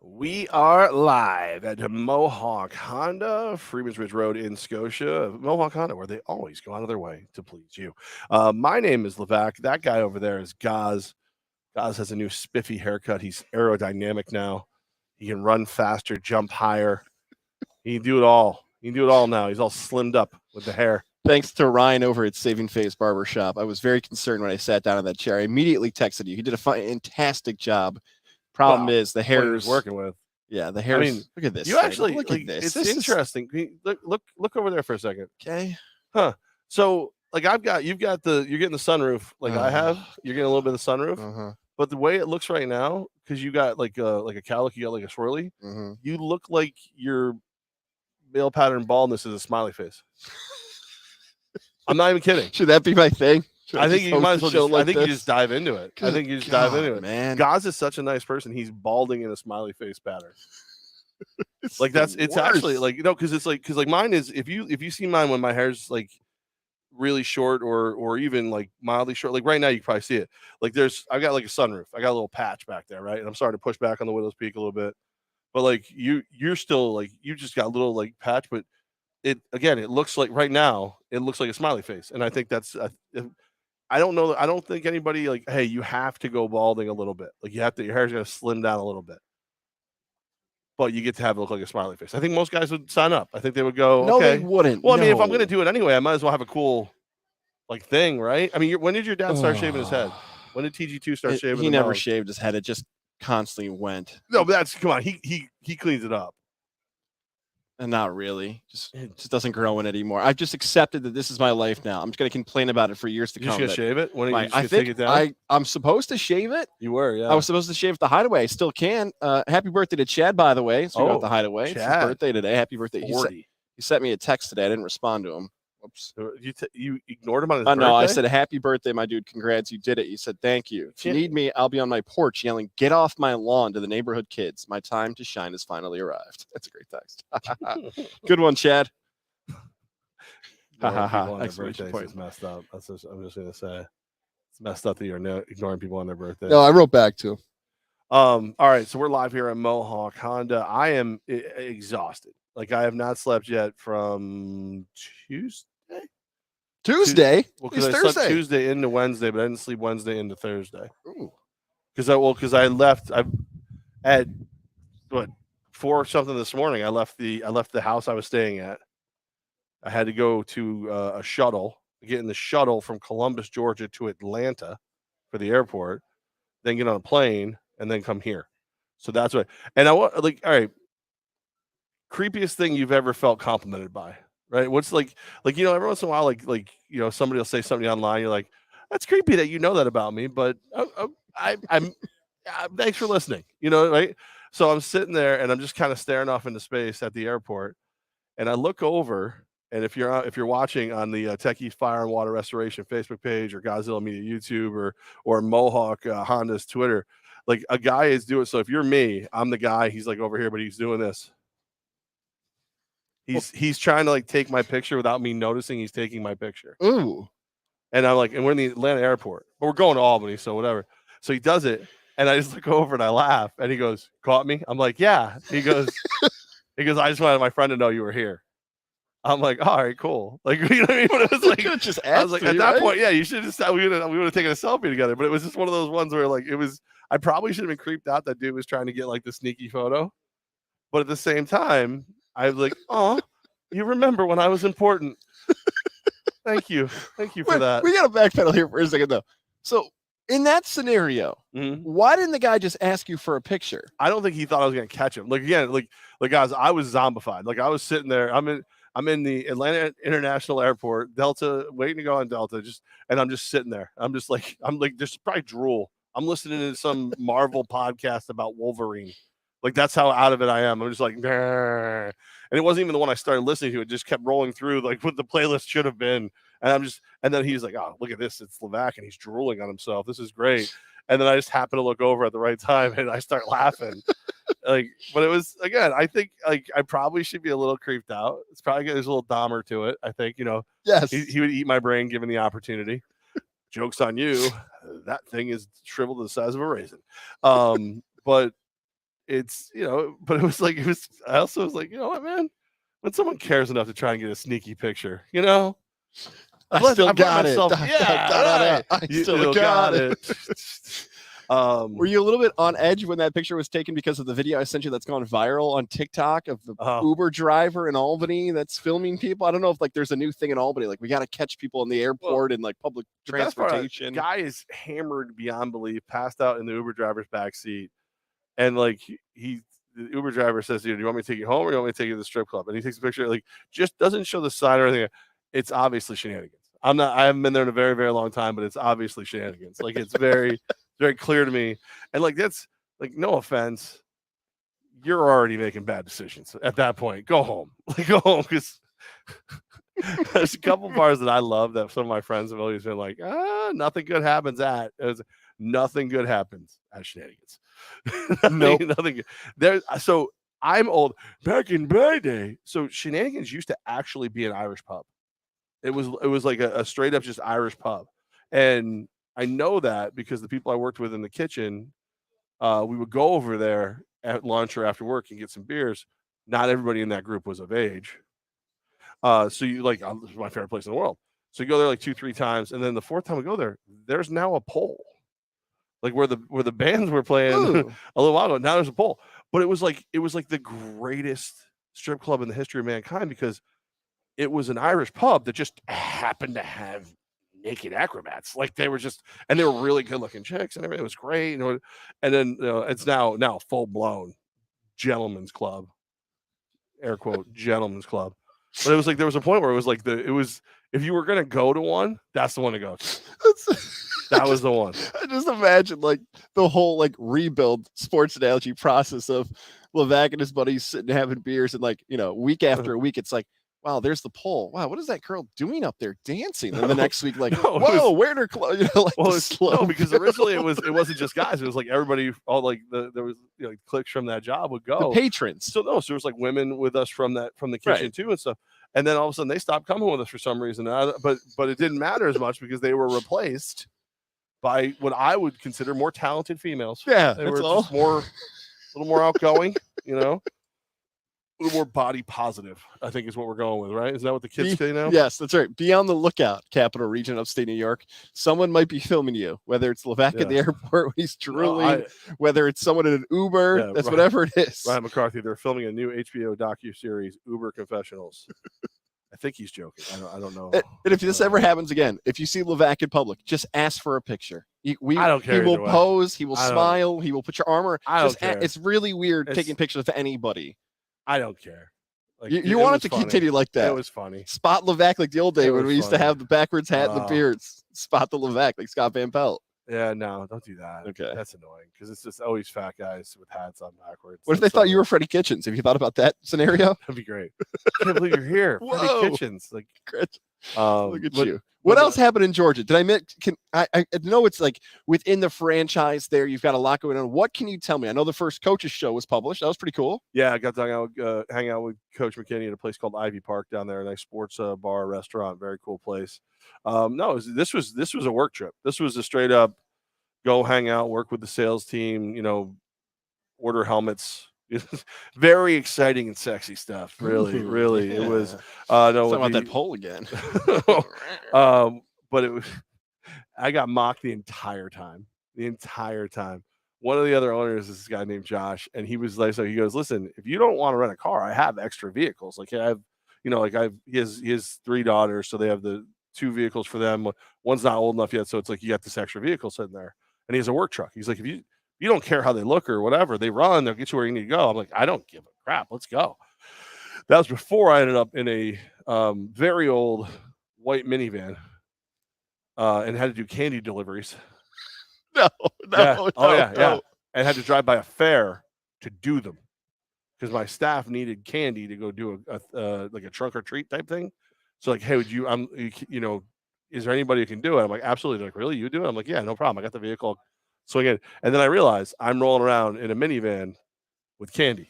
We are live at Mohawk Honda, Freeman's Ridge Road in Scotia. Mohawk Honda, where they always go out of their way to please you. My name is Levack. That guy over there is Goz. Goz has a new spiffy haircut. He's aerodynamic now. He can run faster, jump higher. He can do it all. He can do it all now. He's all slimmed up with the hair. Thanks to Ryan over at Saving Face Barbershop. I was very concerned when I sat down in that chair. I immediately texted you. He did a fantastic job. Problem is the hair is working with. Yeah, the hair. I mean, look at this. You thing. actually look at this. It's interesting. Look over there for a second. Okay. Huh. So like you're getting the sunroof like I have. You're getting a little bit of the sunroof. But the way it looks right now, because you got like a cowlick, you got like a swirly, you look like your male pattern baldness is a smiley face. I'm not even kidding. Should that be my thing? I think you might as well you just dive into it. I think you just dive into it. Man. Goz is such a nice person. He's balding in a smiley face pattern. Like it's actually like, you know, because mine is, if you see mine when my hair's like really short or even like mildly short, like right now you can probably see it. Like I got like a sunroof. I got a little patch back there, right? And I'm starting to push back on the widow's peak a little bit. But like you're still like, you just got a little like patch, but it looks like right now it looks like a smiley face. And I think that's I don't know. I don't think anybody like, hey, you have to go balding a little bit. Like your hair's going to slim down a little bit, but you get to have it look like a smiley face. I think most guys would sign up. I think they would go. No, okay. they wouldn't. Well, I mean, if I'm going to do it anyway, I might as well have a cool like thing, right? I mean, when did your dad start shaving his head? When did TG2 start shaving? He never shaved his head. It just constantly went. No, but come on. He cleans it up. And not really. It just doesn't grow in anymore. I've just accepted that this is my life now. I'm just going to complain about it for years to come. You're just going to shave it? When are you I think take it down? I'm supposed to shave it. You were, yeah. I was supposed to shave at the Hideaway. I still can. Happy birthday to Chad, by the way. So at the Hideaway. Chad. It's his birthday today. Happy birthday. 40. He sent me a text today. I didn't respond to him. Whoops. You ignored him on his birthday? No, I said, happy birthday, my dude. Congrats. You did it. He said, thank you. If you need me, I'll be on my porch yelling, get off my lawn to the neighborhood kids. My time to shine has finally arrived. That's a great text. Good one, Chad. It's messed up. I'm just going to say. It's messed up that you're ignoring people on their birthday. No, I wrote back too. All right. So we're live here at Mohawk Honda. I am exhausted. Like I have not slept yet from Tuesday. Well, because I slept Tuesday into Wednesday, but I didn't sleep Wednesday into Thursday. Because I left. I at 4 something this morning. I left the house I was staying at. I had to go to a shuttle, get in the shuttle from Columbus, Georgia to Atlanta for the airport, then get on a plane and then come here. So that's what. And I want all right. Creepiest thing you've ever felt complimented by, right? What's like every once in a while, like somebody will say something online, you're like, that's creepy that you know that about me, but I'm thanks for listening, right? So I'm sitting there and I'm just kind of staring off into space at the airport, and I look over, and if you're watching on the Techie Fire and Water Restoration Facebook page or Godzilla Media YouTube or Mohawk Honda's Twitter, like a guy is doing. So if you're me, I'm the guy. He's like over here, but he's doing this. He's trying to like take my picture without me noticing he's taking my picture. Ooh. And I'm like, and we're in the Atlanta airport, but we're going to Albany, so whatever. So he does it, and I just look over and I laugh, and he goes, "Caught me?" I'm like, "Yeah." He goes, I just wanted my friend to know you were here. I'm like, all right, cool. Like, you know what I mean? But it was like, just I was like, at that point, yeah, you should just we would have taken a selfie together. But it was just one of those ones where like I probably should have been creeped out that dude was trying to get like the sneaky photo, but at the same time, I was like, oh, you remember when I was important. Thank you for that. We got to backpedal here for a second, though. So in that scenario, why didn't the guy just ask you for a picture? I don't think he thought I was going to catch him. Like, again, like guys, I was zombified. Like, I was sitting there. I'm in the Atlanta International Airport, Delta, waiting to go on Delta, and I'm just sitting there. I'm like, there's probably drool. I'm listening to some Marvel podcast about Wolverine. Like, that's how out of it I am. I'm just like, nah. And it wasn't even the one I started listening to. It just kept rolling through, like what the playlist should have been. And then he's like, oh, look at this. It's Levack, and he's drooling on himself. This is great. And then I just happen to look over at the right time, and I start laughing. But it was, again, I think like I probably should be a little creeped out. It's probably there's a little Dahmer to it. I think, yes, he would eat my brain given the opportunity. Joke's on you. That thing is shriveled to the size of a raisin. But it's but it was like I also was like, you know what, man? When someone cares enough to try and get a sneaky picture, I still got it. Yeah, right. I You still got it. Were Were you a little bit on edge when that picture was taken because of the video I sent you that's gone viral on TikTok of the Uber driver in Albany that's filming people? I don't know if like there's a new thing in Albany, like we got to catch people in the airport and like public transportation. Guy is hammered beyond belief, passed out in the Uber driver's backseat, and like the Uber driver says, "Do you want me to take you home or do you want me to take you to the strip club?" And he takes a picture, like just doesn't show the sign or anything. It's obviously shenanigans. I haven't been there in a very, very long time, but it's obviously shenanigans. Like it's very, very clear to me. And like that's like no offense, you're already making bad decisions at that point. Go home, go home, because there's a couple bars that I love that some of my friends have always been like, nothing good happens at. Nothing good happens at shenanigans. Nope. Nothing good. There. So I'm old. Back in my day, so shenanigans used to actually be an Irish pub. It was like a straight up just Irish pub, and I know that because the people I worked with in the kitchen, we would go over there at lunch or after work and get some beers. Not everybody in that group was of age. So you this is my favorite place in the world. So you go there like 2-3 times, and then the fourth time we go there, there's now a pole, like where the bands were playing a little while ago. Now there's a pole, but it was like the greatest strip club in the history of mankind because it was an Irish pub that just happened to have naked acrobats. Like they were really good looking chicks and everything. It was great. And then it's now full blown gentleman's club, air quote gentleman's club. But it was like there was a point where it was like if you were gonna go to one, that's the one to go to. That was the one. I just imagine like the whole like rebuild sports analogy process of Levack and his buddies sitting having beers and like week after week it's like, wow, there's the pole. Wow, what is that girl doing up there dancing? And the next week, like, whoa, where'd her clothes? No, because originally it wasn't just guys. It was like everybody, all like there was clicks from that job would go. The patrons. So there was like women with us from the kitchen too and stuff. And then all of a sudden they stopped coming with us for some reason. But it didn't matter as much because they were replaced by what I would consider more talented females. Yeah, they were just a little more outgoing, a little more body positive, I think is what we're going with, right? Is that what the kids say now? Yes, that's right. Be on the lookout, Capital Region, upstate New York. Someone might be filming you, whether it's Levack at the airport when he's drooling, whether it's someone in an Uber, whatever it is. Ryan McCarthy, they're filming a new HBO docuseries, Uber Confessionals. I think he's joking. I don't know. And if this ever happens again, if you see Levack in public, just ask for a picture. I don't care. He will pose. He will smile. He will put your armor. I don't care. It's really weird taking pictures of anybody. I don't care. Like, you want it to continue like that. It was funny. Spot Levack like the old day when we used to have the backwards hat and the beards. Spot the Levack like Scott Van Pelt. Yeah, no, don't do that. Okay. That's annoying because it's just always fat guys with hats on backwards. What if they thought you were Freddie Kitchens? Have you thought about that scenario? That'd be great. I can't believe you're here. Freddie Kitchens. Like, look at you. What else happened in Georgia? Did I admit? I know it's like within the franchise there, you've got a lot going on. What can you tell me? I know the first coaches show was published. That was pretty cool. Yeah, I got to hang out with Coach McKinney at a place called Ivy Park down there, a nice sports bar restaurant, very cool place. This was a work trip. This was a straight up go hang out, work with the sales team, order helmets. Very exciting and sexy stuff. Really, really. Yeah. It was no about that poll again. But it was I got mocked the entire time. One of the other owners is this guy named Josh, and he was like, so he goes, listen, if you don't want to rent a car, I have extra vehicles. Like he has 3 daughters, so they have the 2 vehicles for them. One's not old enough yet, so it's like you got this extra vehicle sitting there. And he has a work truck. He's like, if you don't care how they look or whatever, they run, they'll get you where you need to go. I'm like, I don't give a crap. Let's go. That was before I ended up in a very old white minivan and had to do candy deliveries. No. Yeah. And had to drive by a fair to do them because my staff needed candy to go do a trunk or treat type thing. So like, hey, would you, is there anybody who can do it? I'm like, absolutely. They're like, really? You do it? I'm like, yeah, no problem. I got the vehicle. Swing in. And then I realized I'm rolling around in a minivan with candy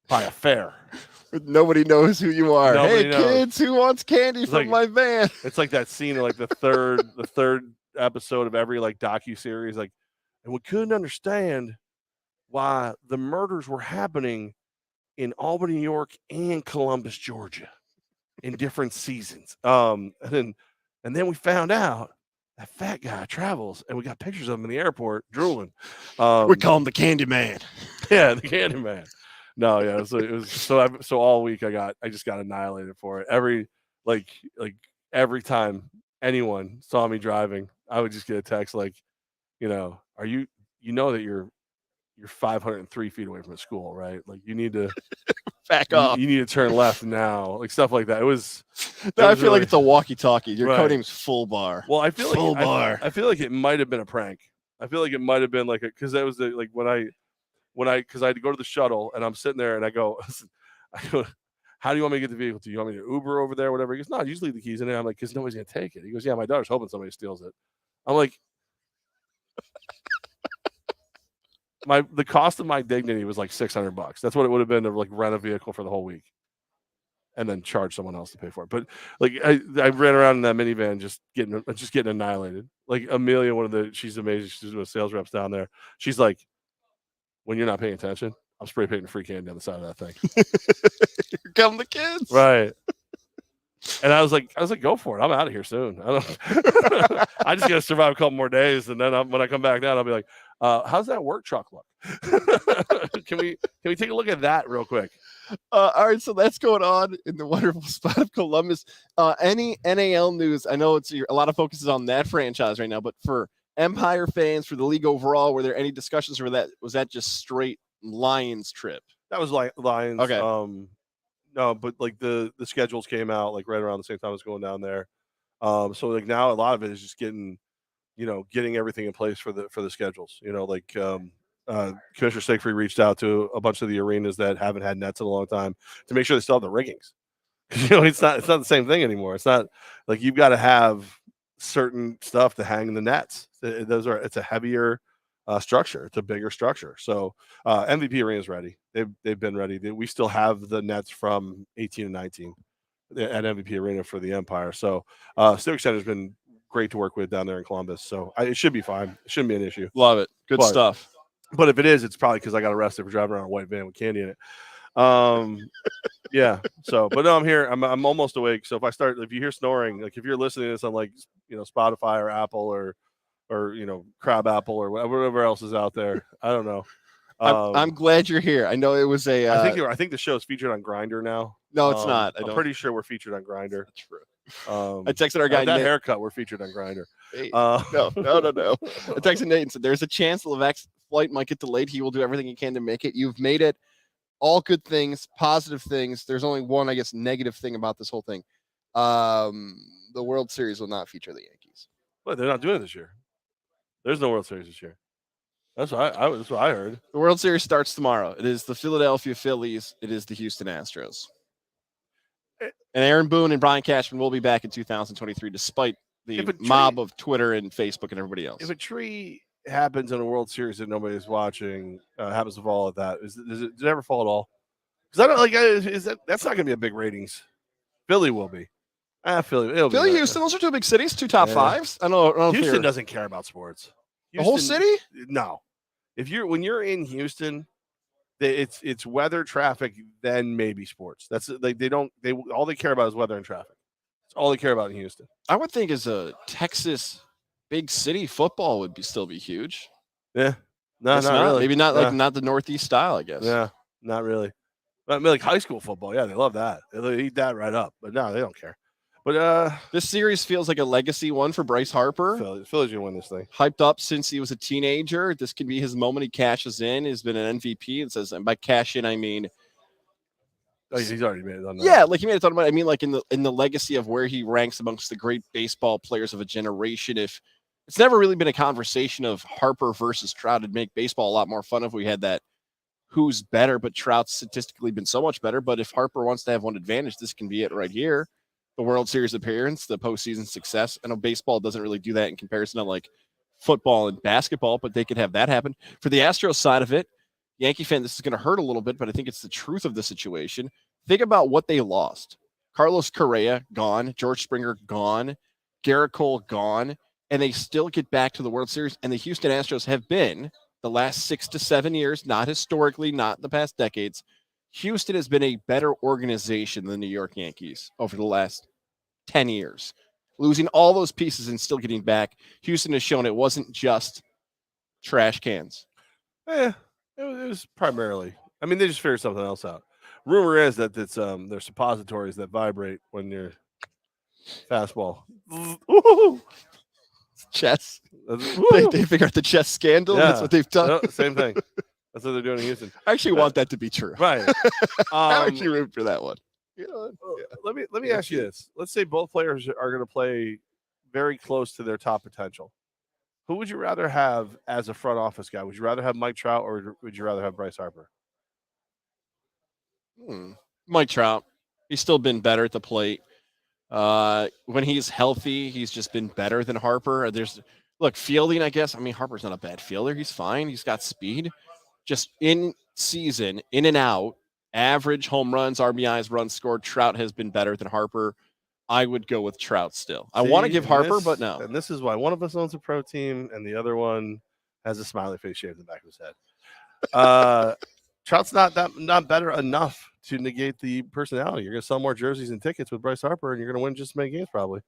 by a fair. Nobody knows who you are. Nobody knows. Kids, who wants candy from my van? It's like that scene of like the third episode of every like docuseries. Like, and we couldn't understand why the murders were happening in Albany, New York, and Columbus, Georgia, in different seasons. And then we found out that fat guy travels, and we got pictures of him in the airport drooling. We call him the Candy Man. Yeah, the Candy Man. No, yeah, it was so all week I just got annihilated for it. Every time anyone saw me driving, I would just get a text like, are you that you're 503 feet away from the school, right? Like you need to back off. You need to turn left now, like stuff like that. It was. I feel like it's a walkie-talkie. Your Right. code name's Full Bar. Well, I feel Full like bar. I feel like it might have been a prank. I feel like it might have been like because that was when I because I had to go to the shuttle and I'm sitting there and I go, how do you want me to get the vehicle to you? You want me to Uber over there, whatever? He goes, no, you just leave the keys in there. I'm like, because nobody's gonna take it. He goes, yeah, my daughter's hoping somebody steals it. I'm like, the cost of my dignity was like $600. That's what it would have been to like rent a vehicle for the whole week, and then charge someone else to pay for it. But like I ran around in that minivan just getting annihilated. Like Amelia, she's amazing. She's one of the sales reps down there. She's like, when you're not paying attention, I'm spray painting free candy down the side of that thing. Here come the kids. Right. And I was like, go for it. I'm out of here soon. I just gotta survive a couple more days, and then when I come back down, I'll be like, how's that work truck look? Can we take a look at that real quick? All right, so that's going on in the wonderful spot of Columbus. Any NAL news? I know a lot of focus is on that franchise right now, but for Empire fans, for the league overall, were there any discussions or was that just straight Lions trip? That was like Lions. Okay. No, but like the schedules came out like right around the same time I was going down there. So like now a lot of it is just getting everything in place for the schedules. Commissioner Siegfried reached out to a bunch of the arenas that haven't had nets in a long time to make sure they still have the riggings. It's not the same thing anymore. It's not like you've got to have certain stuff to hang in the nets. It's a heavier structure. It's a bigger structure. So MVP Arena is ready. They've been ready. We still have the nets from 18 and 19 at MVP Arena for the Empire. So Civic Center's been great to work with down there in Columbus. So it should be fine. It shouldn't be an issue. Love it. Good stuff. But if it is, it's probably because I got arrested for driving around a white van with candy in it. Yeah. So, but no, I'm here. I'm almost awake. So if you hear snoring, like if you're listening to this on like Spotify or Apple or Crab Apple or whatever else is out there, I don't know. I'm glad you're here. I know it was a. I think the show is featured on Grindr now. No, it's not. I'm pretty sure we're featured on Grindr. That's true. I texted our guy. That haircut, we're featured on Grindr. Hey, no. I texted Nate and said, "There's a chance Levack's flight might get delayed. He will do everything he can to make it. You've made it. All good things, positive things. There's only one, I guess, negative thing about this whole thing. The World Series will not feature the Yankees. But they're not doing it this year. There's no World Series this year. That's what I heard. The World Series starts tomorrow. It is the Philadelphia Phillies. It is the Houston Astros. And Aaron Boone and Brian Cashman will be back in 2023, despite the mob of Twitter and Facebook and everybody else. If a tree happens in a World Series that nobody's watching, happens to fall at that, does it ever fall at all? Because I don't like. That's not going to be a big ratings. Philly will be. Philly, Houston. Those are two big cities, two top fives. I know Houston doesn't care about sports. The whole city? No. When you're in Houston, it's weather, traffic, then maybe sports. That's like all they care about is weather and traffic. That's all they care about in Houston. I would think as a Texas big city, football would still be huge. Yeah. No, not really. Maybe not not the Northeast style, I guess. Yeah, not really. I mean, like high school football, yeah, they love that. They eat that right up. But no, they don't care. But this series feels like a legacy one for Bryce Harper. Philly's gonna win this thing. Hyped up since he was a teenager. This could be his moment. He cashes in. He's been an MVP. It says, and by cash in, I mean, he's already made it on that. Yeah, like he made it on. I mean, like in the legacy of where he ranks amongst the great baseball players of a generation. If it's never really been a conversation of Harper versus Trout, it'd make baseball a lot more fun if we had that. Who's better? But Trout's statistically been so much better. But if Harper wants to have one advantage, this can be it right here. The World Series appearance, the postseason success. I know baseball doesn't really do that in comparison to like football and basketball, but they could have that happen. For the Astros side of it, Yankee fan, this is going to hurt a little bit, but I think it's the truth of the situation. Think about what they lost. Carlos Correa, gone. George Springer, gone. Garrett Cole, gone. And they still get back to the World Series. And the Houston Astros have been the last 6 to 7 years, not historically, not the past decades, Houston has been a better organization than the New York Yankees over the last 10 years. Losing all those pieces and still getting back, Houston has shown it wasn't just trash cans. It was primarily. I mean, they just figured something else out. Rumor is that it's there's suppositories that vibrate when you're fastball. Chess. They figured out the chess scandal. Yeah. That's what they've done. No, same thing. That's what they're doing in Houston. I actually want that to be true. Right. I'm actually rooting for that one. You know, let me ask you this. Let's say both players are going to play very close to their top potential. Who would you rather have as a front office guy? Would you rather have Mike Trout or would you rather have Bryce Harper? Mike Trout. He's still been better at the plate. When he's healthy, he's just been better than Harper. Fielding, I guess. I mean, Harper's not a bad fielder. He's fine. He's got speed. Just in season, in and out, average home runs, RBIs, runs scored. Trout has been better than Harper. I would go with Trout still. I want to give Harper, but no. And this is why one of us owns a pro team and the other one has a smiley face shaved in the back of his head. Trout's not better enough to negate the personality. You're going to sell more jerseys and tickets with Bryce Harper, and you're going to win just as many games probably.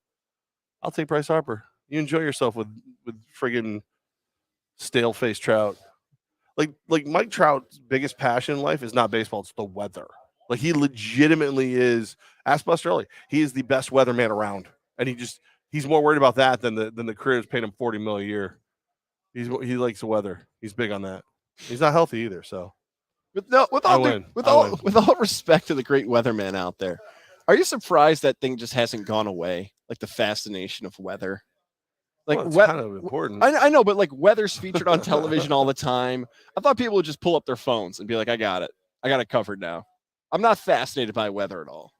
I'll take Bryce Harper. You enjoy yourself with friggin' stale-faced Trout. Like Mike Trout's biggest passion in life is not baseball, it's the weather. Like he legitimately is. Ask Buster Olney. He is the best weatherman around, and he's more worried about that than the career is paying him $40 million a year. He likes the weather. He's big on that. He's not healthy either. So, with all respect to the great weatherman out there, are you surprised that thing just hasn't gone away? Like the fascination of weather. Like it's kind of important. I know, but like weather's featured on television all the time. I thought people would just pull up their phones and be like, I got it covered now. I'm not fascinated by weather at all.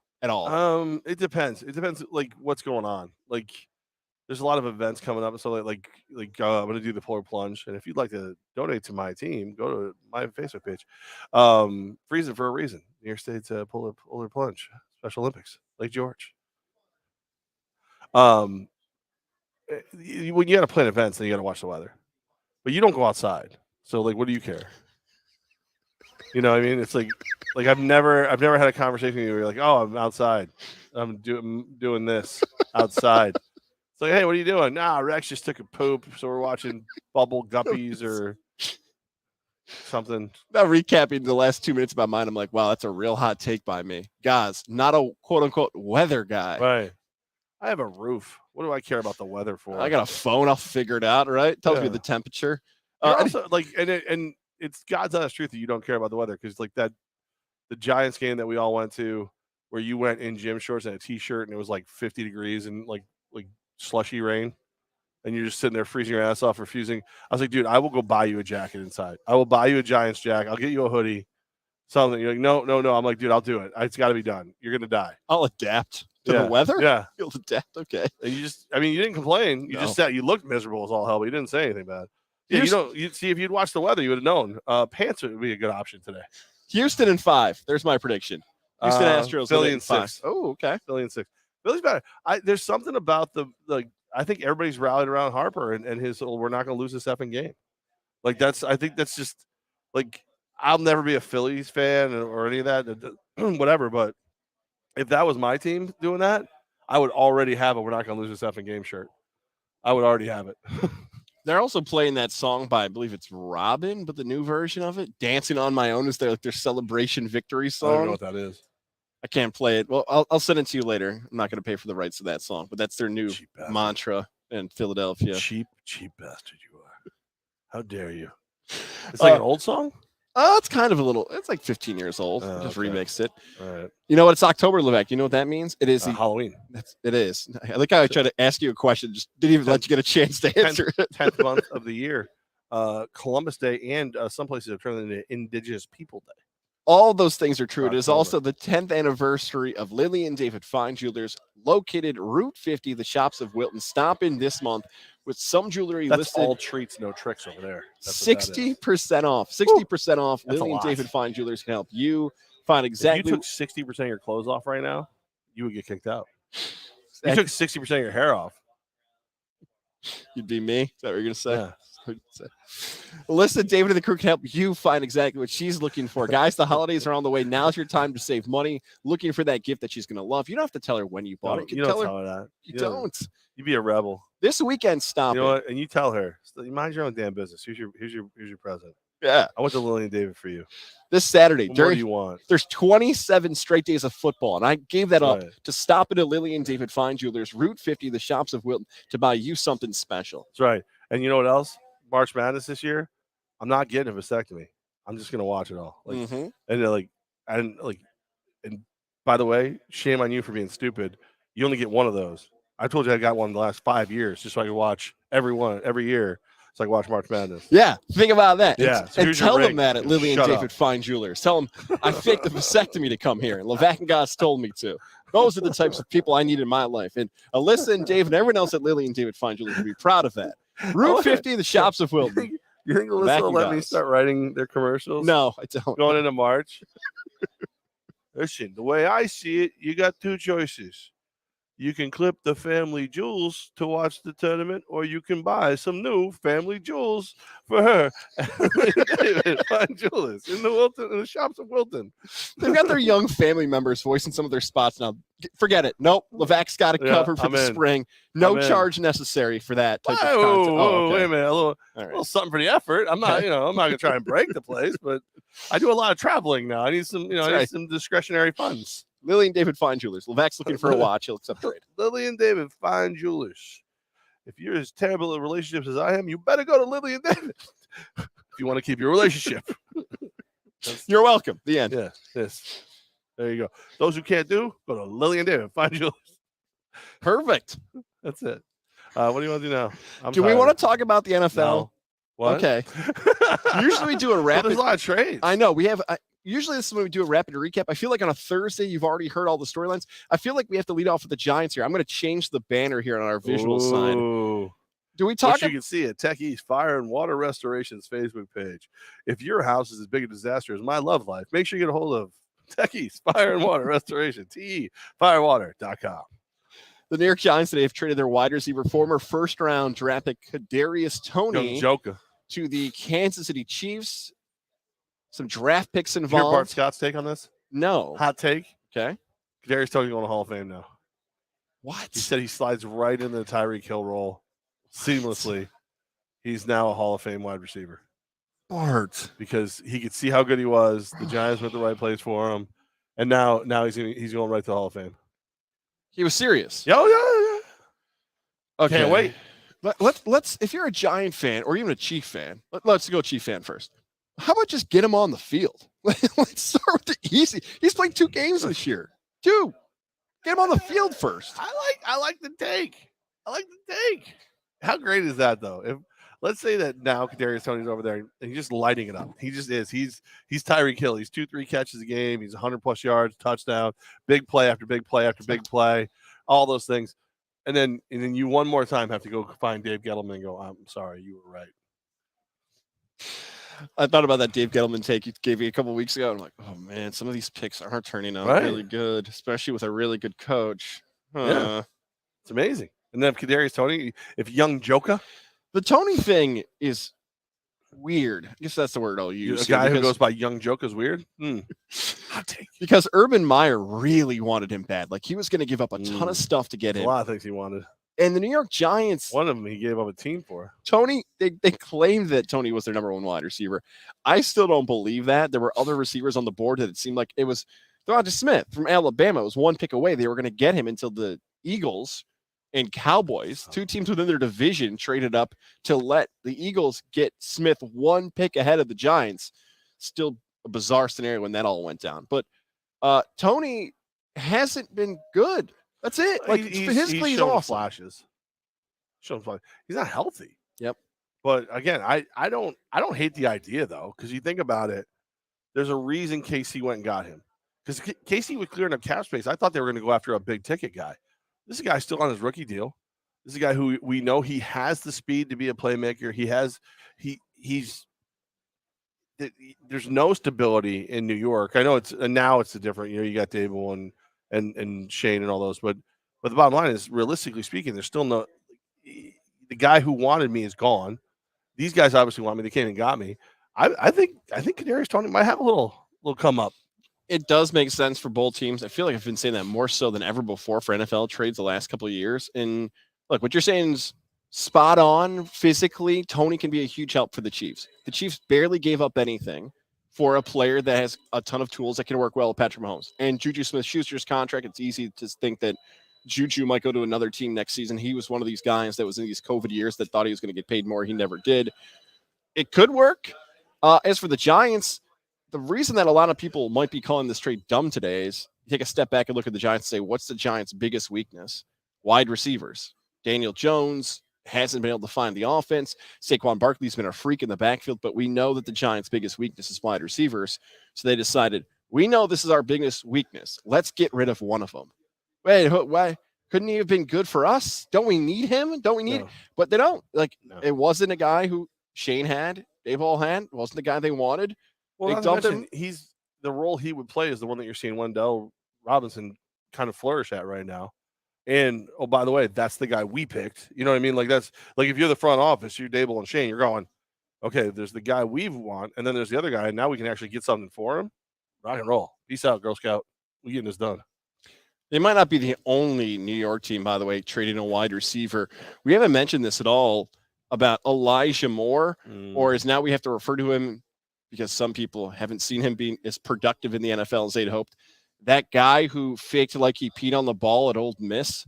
It depends. It depends like what's going on. Like there's a lot of events coming up. So like I'm going to do the polar plunge. And if you'd like to donate to my team, go to my Facebook page. Freezing for a reason. New York State's polar plunge, Special Olympics, Lake George. When you got to plan events, then you got to watch the weather, but you don't go outside. So like, what do you care? You know what I mean? It's like I've never had a conversation with you where you're like, oh, I'm outside. I'm doing this outside. It's like, hey, what are you doing? Nah, Rex just took a poop. So we're watching Bubble Guppies or something. Now recapping the last 2 minutes about mine, I'm like, wow, that's a real hot take by me. Goz, not a quote unquote weather guy. Right. I have a roof. What do I care about the weather for? I got a phone. I'll figure it out. Right. It tells me the temperature. Also, like, and it's God's honest truth that you don't care about the weather because like the Giants game that we all went to where you went in gym shorts and a t-shirt and it was like 50 degrees and like slushy rain and you're just sitting there freezing your ass off, refusing. I was like, dude, I will go buy you a jacket inside. I will buy you a Giants jacket. I'll get you a hoodie, something. You're like, no. I'm like, dude, I'll do it. It's got to be done. You're going to die. I'll adapt to the weather. Yeah. You'll adapt. Okay. And you didn't complain. You just said you looked miserable as all hell, but you didn't say anything bad. Yeah, you see if you'd watched the weather, you would have known. Pants would be a good option today. Houston in 5. There's my prediction. Houston Astros. Philly in 6. Oh, okay. Philly in 6. Philly's better. There's something about I think everybody's rallied around Harper and his we're not going to lose this effing game. Like I think that's just like I'll never be a Phillies fan or any of that, whatever. But if that was my team doing that, I would already have a we're not going to lose this effing game shirt. I would already have it. They're also playing that song by, I believe it's Robin, but the new version of it, Dancing on My Own, is their celebration victory song. I don't know what that is. I can't play it. Well, I'll send it to you later. I'm not going to pay for the rights to that song, but that's their new mantra in Philadelphia. Cheap bastard you are. How dare you? It's like an old song? It's kind of it's like 15 years old. Just remixed it. All right. You know what? It's October, Levack. You know what that means? It is Halloween. It is. I like how I tried to ask you a question, just didn't even let you get a chance to answer it. 10th month of the year. Columbus Day, and some places have turned into Indigenous People Day. All those things are true. It is also the 10th anniversary of Lily and David Fine Jewelers, located Route 50, the shops of Wilton. Stop in this month with some jewelry listed. All treats, no tricks over there. 60% off. 60% off. Lily and David Fine Jewelers can help you find exactly. If you took 60% of your clothes off right now, you would get kicked out. You took 60% of your hair off. You'd be me? Is that what you're going to say? Yeah. Listen, David and the crew can help you find exactly what she's looking for. Guys, the holidays are on the way. Now's your time to save money, looking for that gift that she's going to love. You don't have to tell her when you bought it. You don't tell her that. You don't. You be a rebel. This weekend, stop You know it. what? And you tell her, you mind your own damn business. Here's your present. Yeah. I went to Lily and David for you. This Saturday, What more do you want? there's 27 straight days of football, and I gave that up to stop at a Lily and David Fine Jewelers, Route 50, the shops of Wilton, to buy you something special. That's right. And you know what else? March Madness this year, I'm not getting a vasectomy. I'm just gonna watch it all. And by the way, shame on you for being stupid. You only get one of those. I told you I got one in the last 5 years just so I could watch every year. So I can watch March Madness. Yeah, think about that. Yeah, and tell them that at Lily and David Fine Jewelers. Tell them I faked a vasectomy to come here, and Levack and Goz told me to. Those are the types of people I need in my life. And Alyssa and Dave and everyone else at Lily and David Fine Jewelers will be proud of that. Route 50, the shops of Wilton. You think Alyssa will let me start writing their commercials? No, I don't. Going into March. Listen, the way I see it, you got two choices. You can clip the family jewels to watch the tournament, or you can buy some new family jewels for her. Fine Jewelers in the shops of Wilton. They've got their young family members voicing some of their spots now. Forget it. Nope. Levack's got it covered for the spring. No charge necessary for that type of content. Wait a minute. A little something for the effort. I'm not, I'm not gonna try and break the place, but I do a lot of traveling now. I need some, I need some discretionary funds. Lily and David Fine Jewelers. Levack's looking for a watch. He'll accept trade. Lily and David Fine Jewelers. If you're as terrible at relationships as I am, you better go to Lily and David if you want to keep your relationship. You're welcome. The end. Yeah. Yes. There you go. Those who can't go to Lily and David Fine Jewelers. Perfect. That's it. What do you want to do now? Do we want to talk about the NFL? No. What? Okay. Usually we do a rapid. There's a lot of trades. I know. We have. Usually this is when we do a rapid recap. I feel like on a Thursday, you've already heard all the storylines. I feel like we have to lead off with the Giants here. I'm going to change the banner here on our visual sign. Do we talk? You can see it. Tech East Fire and Water Restoration's Facebook page. If your house is as big a disaster as my love life, make sure you get a hold of Tech East Fire and Water Restoration. TEfirewater.com. The New York Giants today have traded their wide receiver, former first-round draft pick Kadarius Toney, to the Kansas City Chiefs. Some draft picks involved. Hear Bart Scott's take on this? No. Hot take. Okay. Kadarius Toney going to Hall of Fame now. What? He said he slides right into the Tyreek Hill role seamlessly. He's now a Hall of Fame wide receiver. Bart. Because he could see how good he was. The Giants were at the right place for him. And now he's going right to the Hall of Fame. He was serious. Yeah. Okay. Can't wait. Let's if you're a Giant fan or even a Chief fan, let's go Chief fan first. How about just get him on the field? Let's start with the easy. He's played 2 games this year. 2. Get him on the field first. I like the take. How great is that though? If let's say that now Kadarius Toney's over there and he's just lighting it up. He just is. He's Tyreek Hill. He's 2-3 catches a game. He's 100+ yards, touchdown, big play after big play after big play, all ththose things. And then you one more time have to go find Dave Gettleman and go, I'm sorry, you were right. I thought about that Dave Gettleman take you gave me a couple weeks ago. I'm like, oh man, some of these picks aren't turning out really good, especially with a really good coach. Yeah, it's amazing. And then if Kadarius Toney, if young Joka, the Toney thing is weird. I guess that's the word I'll use. A guy who goes by young Joka is weird. Hot take. Because Urban Meyer really wanted him bad. Like he was going to give up a ton of stuff to get him. A lot of things he wanted. And the New York Giants, one of them he gave up a team for. Toney, they claimed that Toney was their number 1 wide receiver. I still don't believe that. There were other receivers on the board that it seemed like it was DeVonta Smith from Alabama. It was 1 pick away. They were going to get him until the Eagles and Cowboys, 2 teams within their division, traded up to let the Eagles get Smith 1 pick ahead of the Giants. Still a bizarre scenario when that all went down. But Toney hasn't been good. That's it. Like physically, he's awesome. Flashes. He's not healthy. Yep. But again, I don't hate the idea though, because you think about it. There's a reason KC went and got him, because KC was clearing up cap space. I thought they were going to go after a big ticket guy. This is a guy still on his rookie deal. This is a guy who we know he has the speed to be a playmaker. There's no stability in New York. I know now it's a different. You got Dable and Shane and all those, but the bottom line is, realistically speaking, there's still no. The guy who wanted me is gone. these guys obviously want me. They came and got me. I think Kadarius Toney might have a little come up. It does make sense for both teams. I feel like I've been saying that more so than ever before for NFL trades the last couple of years. And look, what you're saying is spot on. Physically, Toney can be a huge help for the Chiefs. The Chiefs barely gave up anything for a player that has a ton of tools that can work well with Patrick Mahomes. And Juju Smith-Schuster's contract, it's easy to think that Juju might go to another team next season. He was one of these guys that was in these COVID years that thought he was going to get paid more. He never did. It could work. As for the Giants, the reason that a lot of people might be calling this trade dumb today is you take a step back and look at the Giants and say, what's the Giants' biggest weakness? Wide receivers. Daniel Jones hasn't been able to find the offense. Saquon Barkley's been a freak in the backfield, but we know that the Giants' biggest weakness is wide receivers. So they decided, we know this is our biggest weakness. Let's get rid of one of them. Wait, why? Couldn't he have been good for us? Don't we need him? Don't we need? No. But they don't. It wasn't a guy who Shane had, Dave Hall had. It wasn't the guy they wanted. Well, they dumped him. He's the role he would play is the one that you're seeing Wendell Robinson kind of flourish at right now. And oh, by the way, that's the guy we picked. You know what I mean? Like that's like if you're the front office, you're Dable and Shane, you're going, okay, there's the guy we want, and then there's the other guy, and now we can actually get something for him. Rock and roll. Peace out, Girl Scout. We're getting this done. They might not be the only New York team, by the way, trading a wide receiver. We haven't mentioned this at all about Elijah Moore, or is now we have to refer to him because some people haven't seen him being as productive in the NFL as they'd hoped. That guy who faked like he peed on the ball at Ole Miss,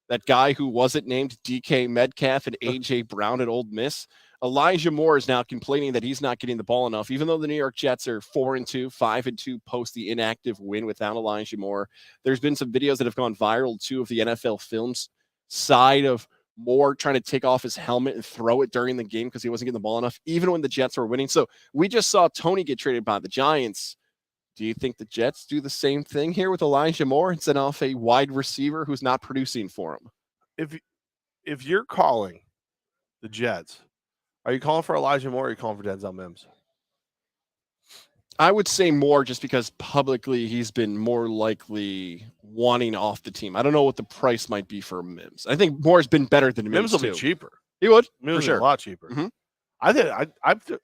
that guy who wasn't named DK Metcalf and A.J. Brown at Ole Miss, Elijah Moore is now complaining that he's not getting the ball enough, even though the New York Jets are 4-2, 5-2 post the inactive win without Elijah Moore. There's been some videos that have gone viral, too, of the NFL Films side of Moore trying to take off his helmet and throw it during the game because he wasn't getting the ball enough, even when the Jets were winning. So we just saw Toney get traded by the Giants. Do you think the Jets do the same thing here with Elijah Moore and send off a wide receiver who's not producing for him? If you're calling the Jets, are you calling for Elijah Moore or are you calling for Denzel Mims? I would say Moore just because publicly he's been more likely wanting off the team. I don't know what the price might be for Mims. I think Moore's been better than Mims. Mims will be cheaper. He would, Mims for sure. A lot cheaper. Mm-hmm. I think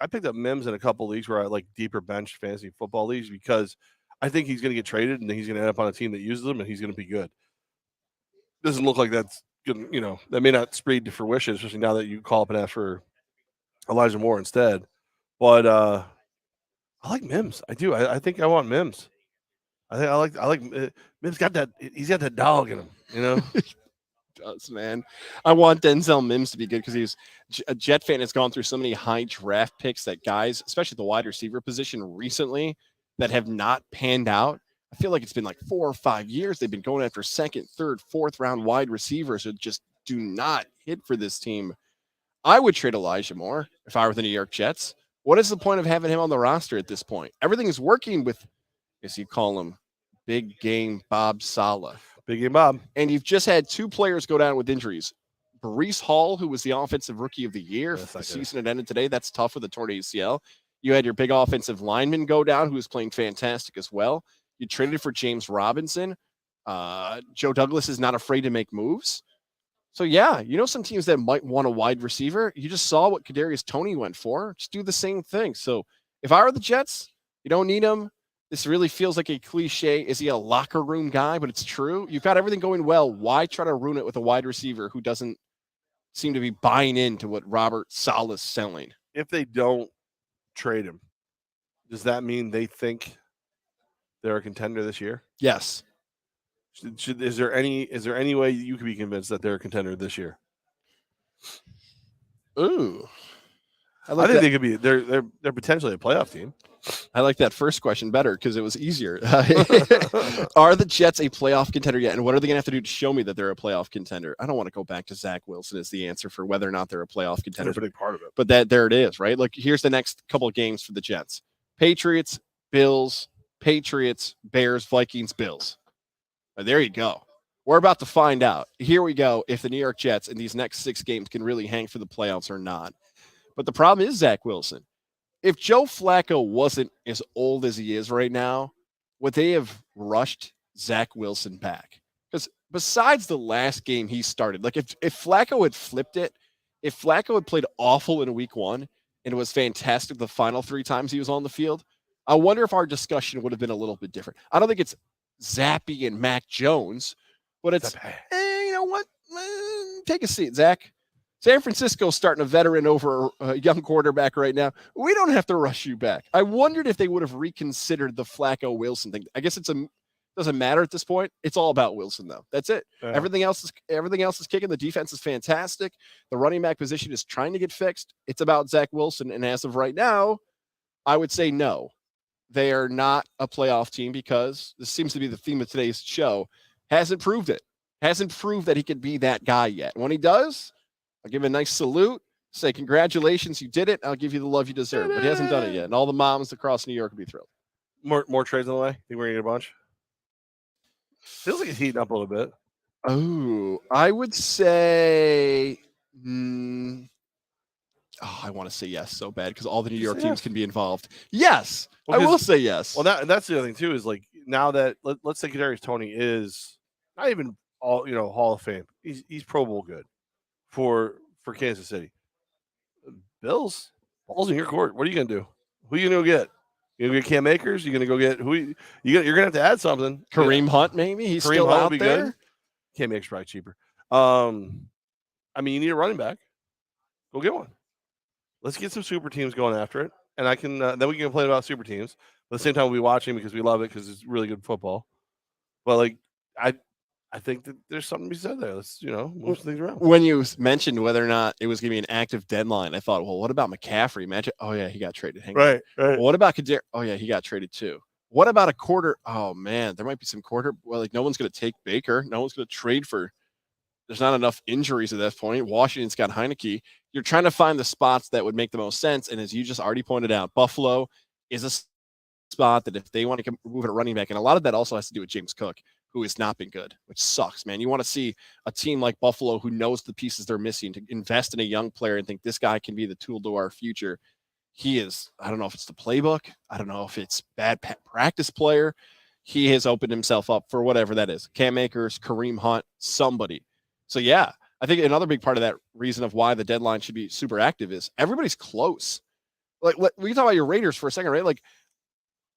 I picked up Mims in a couple leagues where I like deeper bench fantasy football leagues because I think he's going to get traded and then he's going to end up on a team that uses him and he's going to be good. Doesn't look like that's good, that may not spread to fruition, especially now that you call up and ask for Elijah Moore instead. But I like Mims. I do. I think I want Mims. I like Mims. He's got that dog in him. Does, man. I want Denzel Mims to be good because he's a Jet fan has gone through so many high draft picks that guys, especially the wide receiver position recently, that have not panned out. I feel like it's been like 4 or 5 years they've been going after second, third, fourth round wide receivers who just do not hit for this team. I would trade Elijah Moore if I were the New York Jets. What is the point of having him on the roster at this point? Everything is working with, as you call him, Big Game Bob Saleh. Big Game Bob. And you've just had 2 players go down with injuries. Breece Hall, who was the offensive rookie of the year. The season had ended today. That's tough with a torn ACL. You had your big offensive lineman go down, who was playing fantastic as well. You traded for James Robinson. Joe Douglas is not afraid to make moves. So, yeah, some teams that might want a wide receiver. You just saw what Kadarius Toney went for. Just do the same thing. So, if I were the Jets, you don't need him. This really feels like a cliche. Is he a locker room guy? But it's true. You've got everything going well. Why try to ruin it with a wide receiver who doesn't seem to be buying into what Robert Saleh's selling? If they don't trade him, does that mean they think they're a contender this year? Yes. Is there any way you could be convinced that they're a contender this year? Ooh. I think they could be. They're potentially a playoff team. I like that first question better because it was easier. Are the Jets a playoff contender yet? And what are they going to have to do to show me that they're a playoff contender? I don't want to go back to Zach Wilson as the answer for whether or not they're a playoff contender. That's a big part of it. But there it is, right? Like, here's the next couple of games for the Jets. Patriots, Bills, Patriots, Bears, Vikings, Bills. There you go. We're about to find out. Here we go if the New York Jets in these next 6 games can really hang for the playoffs or not. But the problem is Zach Wilson. If Joe Flacco wasn't as old as he is right now, would they have rushed Zach Wilson back? Because besides the last game he started, like if Flacco had flipped it, if Flacco had played awful in week 1, and was fantastic the final 3 times he was on the field, I wonder if our discussion would have been a little bit different. I don't think it's Zappy and Mac Jones, but it's, you know what? Take a seat, Zach. San Francisco's starting a veteran over a young quarterback right now. We don't have to rush you back. I wondered if they would have reconsidered the Flacco Wilson thing. I guess doesn't matter at this point. It's all about Wilson, though. That's it. Yeah. Everything else is kicking. The defense is fantastic. The running back position is trying to get fixed. It's about Zach Wilson. And as of right now, I would say no. They are not a playoff team because this seems to be the theme of today's show. Hasn't proved it. Hasn't proved that he could be that guy yet. When he does, I'll give him a nice salute, say congratulations, you did it. I'll give you the love you deserve. But he hasn't done it yet. And all the moms across New York will be thrilled. More trades on the way? Think we're going to get a bunch? Feels like it's heating up a little bit. Oh, I would say I want to say yes so bad because all the New York teams can be involved. Yes, I will say yes. Well, that's the other thing too is like now that let's say Kadarius Toney is not even all Hall of Fame. He's Pro Bowl good for Kansas City. Bills, ball's in your court. What are you gonna do? Who are you gonna go get? You gonna get Cam Akers? You gonna go get who? You're gonna have to add something. Kareem Hunt, maybe he's still out there. Good. Cam Akers probably cheaper. I mean, you need a running back. Go get one. Let's get some super teams going after it, and I can then we can complain about super teams. But at the same time, we'll be watching because we love it because it's really good football. But like I think that there's something to be said there. Let's move some things around. When you mentioned whether or not it was going to be an active deadline, I thought, well, what about McCaffrey? Imagine, oh yeah, he got traded. Right. Well, what about Kadarius? Oh yeah, he got traded too. What about a quarter? Oh man, there might be some quarter. Well, like no one's going to take Baker. No one's going to trade for. There's not enough injuries at that point. Washington's got Heineke. You're trying to find the spots that would make the most sense. And as you just already pointed out, Buffalo is a spot that if they want to move it at running back, and a lot of that also has to do with James Cook, who has not been good, which sucks, man. You want to see a team like Buffalo who knows the pieces they're missing to invest in a young player and think this guy can be the tool to our future. He is, I don't know if it's the playbook. I don't know if it's bad practice player. He has opened himself up for whatever that is. Cam Akers, Kareem Hunt, somebody. So, yeah, I think another big part of that reason of why the deadline should be super active is everybody's close. Like, we can talk about your Raiders for a second, right? Like,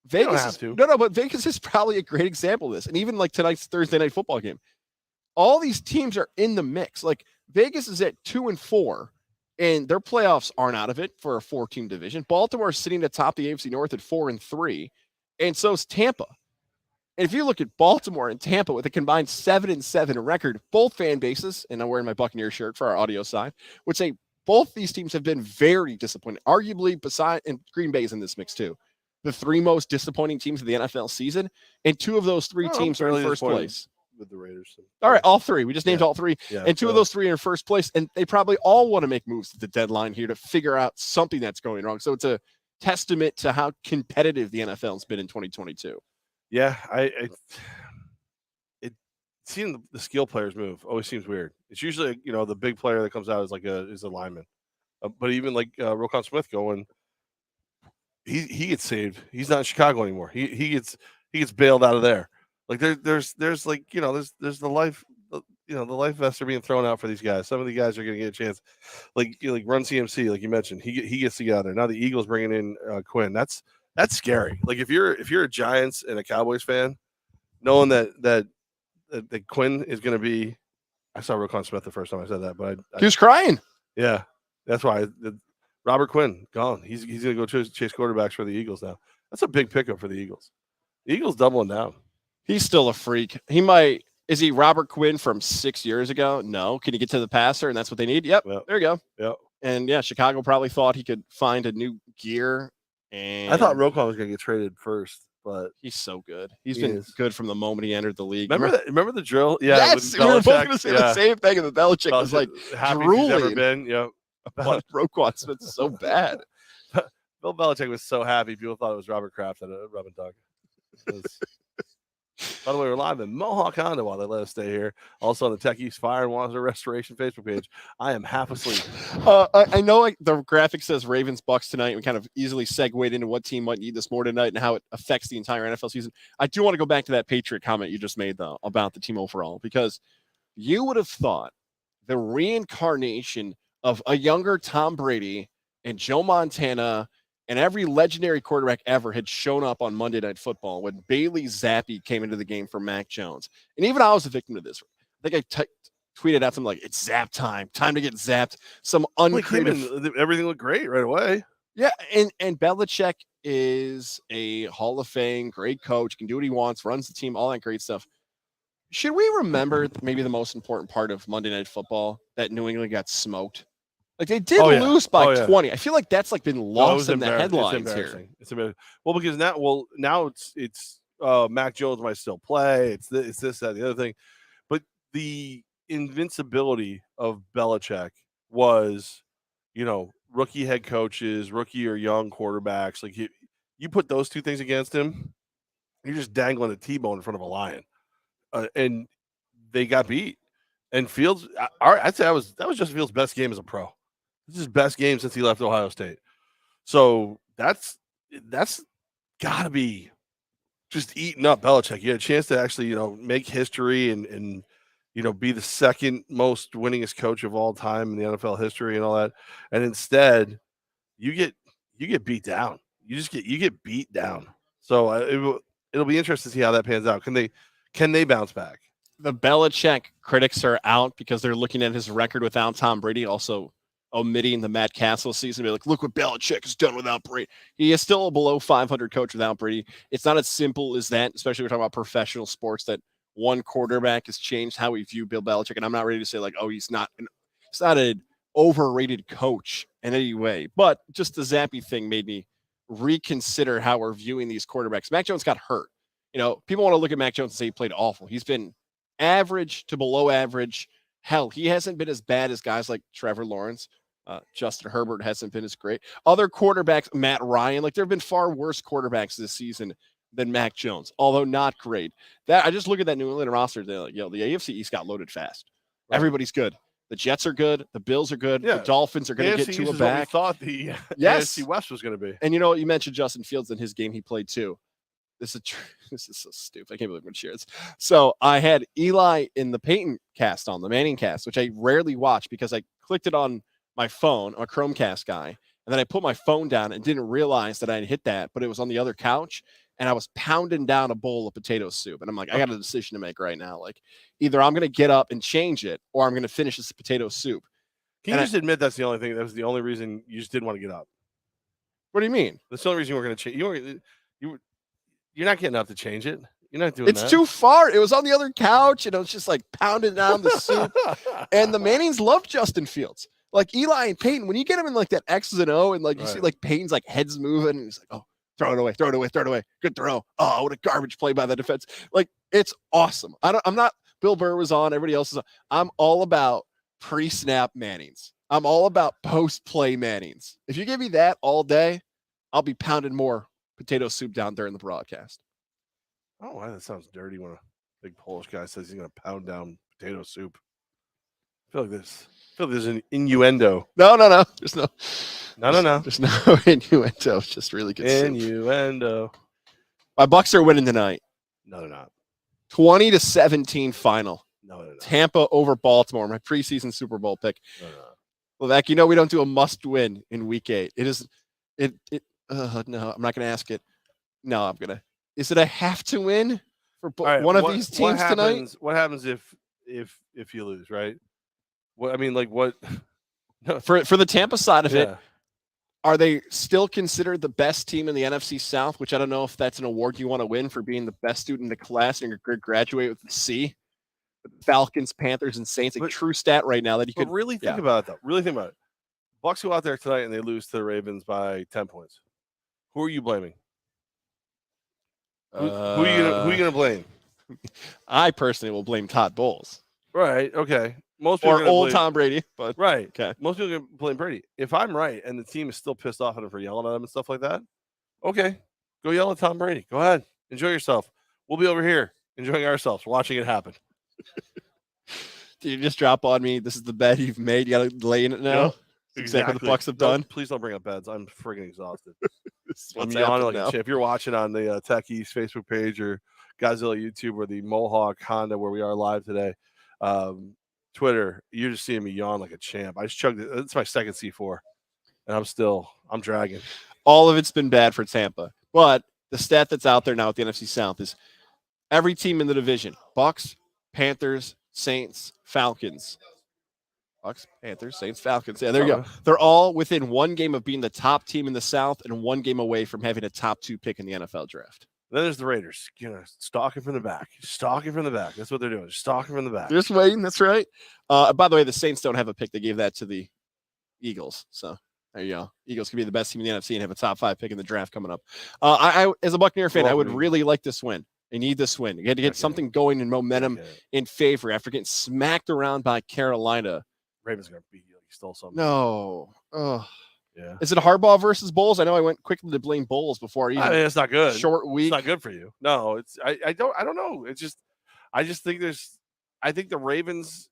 Vegas but Vegas is probably a great example of this. And even like tonight's Thursday night football game, all these teams are in the mix. Like Vegas is at 2-4 and their playoffs aren't out of it for a 4-team division. Baltimore is sitting atop the AFC North at 4-3. And so is Tampa. And if you look at Baltimore and Tampa with a combined 7-7 record, both fan bases, and I'm wearing my Buccaneer shirt for our audio side, would say both these teams have been very disappointed. Arguably, beside, and Green Bay's in this mix too, the 3 most disappointing teams of the NFL season, and 2 of those 3 teams are in first place. With the Raiders. All right, all 3. We just named all 3. Yeah, and 2 of those 3 are in first place, and they probably all want to make moves at the deadline here to figure out something that's going wrong. So it's a testament to how competitive the NFL has been in 2022. Yeah, seeing the skill players move always seems weird. It's usually the big player that comes out is a lineman, but even like Roquan Smith going, he gets saved. He's not in Chicago anymore. He gets bailed out of there. Like there's like there's the life the life vests are being thrown out for these guys. Some of the guys are going to get a chance, like Run CMC, like you mentioned. He gets to get out there. Now the Eagles bringing in Quinn. That's scary. Like if you're a Giants and a Cowboys fan, knowing that Quinn is going to be, I saw Roquan Smith the first time I said that, but he was crying. Yeah, that's why Robert Quinn gone. He's going to go chase quarterbacks for the Eagles now. That's a big pickup for the Eagles. The Eagles doubling down. He's still a freak. He might. Is he Robert Quinn from 6 years ago? No. Can he get to the passer? And that's what they need. Yep. There you go. Yep. And yeah, Chicago probably thought he could find a new gear. And I thought Roquan was going to get traded first, but he's so good. He's been good from the moment he entered the league. Remember the drill? Yeah. Yes, we were both going to say the same thing. And the Belichick was like drooling. Never been. Yep. But Roquan's been so bad. Bill Belichick was so happy. People thought it was Robert Kraft at a rub and tug. By the way, we're live in Mohawk Honda while they let us stay here. Also on the Tech East Fire and Water Restoration Facebook page. I am half asleep. I know the graphic says Ravens Bucks tonight. We kind of easily segued into what team might need this more tonight and how it affects the entire NFL season. I do want to go back to that Patriot comment you just made, though, about the team overall, because you would have thought the reincarnation of a younger Tom Brady and Joe Montana and every legendary quarterback ever had shown up on Monday Night Football when Bailey Zappi came into the game for Mac Jones. And even I was a victim of this. I think I tweeted out something like, it's zap time to get zapped. Some uncreative. Everything looked great right away. Yeah, and Belichick is a Hall of Fame, great coach, can do what he wants, runs the team, all that great stuff. Should we remember maybe the most important part of Monday Night Football, that New England got smoked? Like they did lose by 20. I feel like that's like been lost in the headlines here. It's embarrassing. Well, because now it's Mac Jones might still play. It's this, that, the other thing. But the invincibility of Belichick was, rookie head coaches, rookie or young quarterbacks. Like you put those two things against him, you're just dangling a T-bone in front of a lion. And they got beat. And Fields, I'd say that was Justin Fields' best game as a pro. This is his best game since he left Ohio State. So that's got to be just eating up Belichick. You had a chance to actually, make history and be the second most winningest coach of all time in the NFL history and all that. And instead, you get beat down. You get beat down. So it'll be interesting to see how that pans out. Can they bounce back? The Belichick critics are out because they're looking at his record without Tom Brady, also omitting the Matt Castle season. Be like, look what Belichick has done without Brady. He is still a below 500 coach without Brady. It's not as simple as that, especially we're talking about professional sports, that one quarterback has changed how we view Bill Belichick. And I'm not ready to say like, oh, he's not an overrated coach in any way. But just the Zappy thing made me reconsider how we're viewing these quarterbacks. Mac Jones got hurt. People want to look at Mac Jones and say he played awful. He's been average to below average. Hell, he hasn't been as bad as guys like Trevor Lawrence. Justin Herbert hasn't been as great. Other quarterbacks, Matt Ryan, like there have been far worse quarterbacks this season than Mac Jones, although not great. That I just look at that New England roster. They're like, the AFC East got loaded fast. Right. Everybody's good. The Jets are good. The Bills are good. Yeah. The Dolphins are going to get to a back. We thought the AFC West was going to be. And you mentioned Justin Fields in his game he played too. This is so stupid. I can't believe I'm going to share this. So I had Eli in the Peyton cast on, the Manning cast, which I rarely watch because I clicked it on my phone. I'm a Chromecast guy. And then I put my phone down and didn't realize that I had hit that, but it was on the other couch. And I was pounding down a bowl of potato soup. And I'm like, I got a decision to make right now. Like either I'm going to get up and change it or I'm going to finish this potato soup. Can you just admit that's the only thing? That was the only reason you just didn't want to get up. What do you mean? That's the only reason you were going to change. You're not getting up to change it. You're not doing that. It's too far. It was on the other couch, and I was just like pounding down the soup. And the Mannings love Justin Fields. Like Eli and Peyton, when you get them in like that X's and O, and like you see like Peyton's like heads moving, and he's like, oh, throw it away. Good throw. Oh, what a garbage play by the defense. Like it's awesome. I'm not. Bill Burr was on. Everybody else is on. I'm all about pre-snap Mannings. I'm all about post-play Mannings. If you give me that all day, I'll be pounding more potato soup down during the broadcast. Oh, wow, that sounds dirty when a big Polish guy says he's going to pound down potato soup. I feel like there's an innuendo. No. There's no. There's no innuendo. It's just really good innuendo. Soup. My Bucks are winning tonight. No, they're not. 20-17 final. No, they're not. Tampa over Baltimore. My preseason Super Bowl pick. No, they're not. Levack, we don't do a must-win in Week 8. It is. No, I'm not going to ask it. No, I'm going to. Is it a have to win for one of these teams tonight? What happens if you lose, right? What I mean, like what? No. For the Tampa side of it, are they still considered the best team in the NFC South? Which I don't know if that's an award you want to win for being the best student in the class and you're graduate with a C. Falcons, Panthers, and Saints, a true stat right now that you could really think about it, though. Really think about it. Bucks go out there tonight and they lose to the Ravens by 10 points. Who are you blaming? Who are you gonna blame? I personally will blame Todd Bowles. Right. Okay. Most people or old Tom Brady, but right. Okay. Most people are gonna blame Brady. If I'm right and the team is still pissed off at him for yelling at him and stuff like that, okay, go yell at Tom Brady. Go ahead, enjoy yourself. We'll be over here enjoying ourselves, watching it happen. Did you just drop on me? This is the bet you've made. You got to lay in it now. Yep. Exactly what the Bucks have done. Please don't bring up beds. I'm friggin' exhausted. I'm yawning like a champ. If you're watching on the Tech East Facebook page or Godzilla YouTube or the Mohawk Honda where we are live today, Twitter, you're just seeing me yawn like a champ. I just chugged it. It's my second C4. and I'm dragging. All of it's been bad for Tampa. But the stat that's out there now with the NFC South is every team in the division, Bucks, Panthers, Saints, Falcons. Bucks, Panthers, Saints, Falcons. Yeah, there you go. They're all within one game of being the top team in the South and one game away from having a top 2 pick in the NFL draft. Then there's the Raiders, stalking from the back. That's what they're doing. Stalking from the back. Just waiting. That's right. By the way, the Saints don't have a pick. They gave that to the Eagles. So there you go. Eagles can be the best team in the NFC and have a top 5 pick in the draft coming up. I as a Buccaneer fan, I would really like this win. They need this win. You got to get something going and momentum in favor after getting smacked around by Carolina. Ravens are going to beat you. You stole something. No. Yeah. Is it Harbaugh versus Bowles? I know I went quickly to blame Bowles before. It's not good. Short week. It's not good for you. No, it's I don't know. It's just I just think I think the Ravens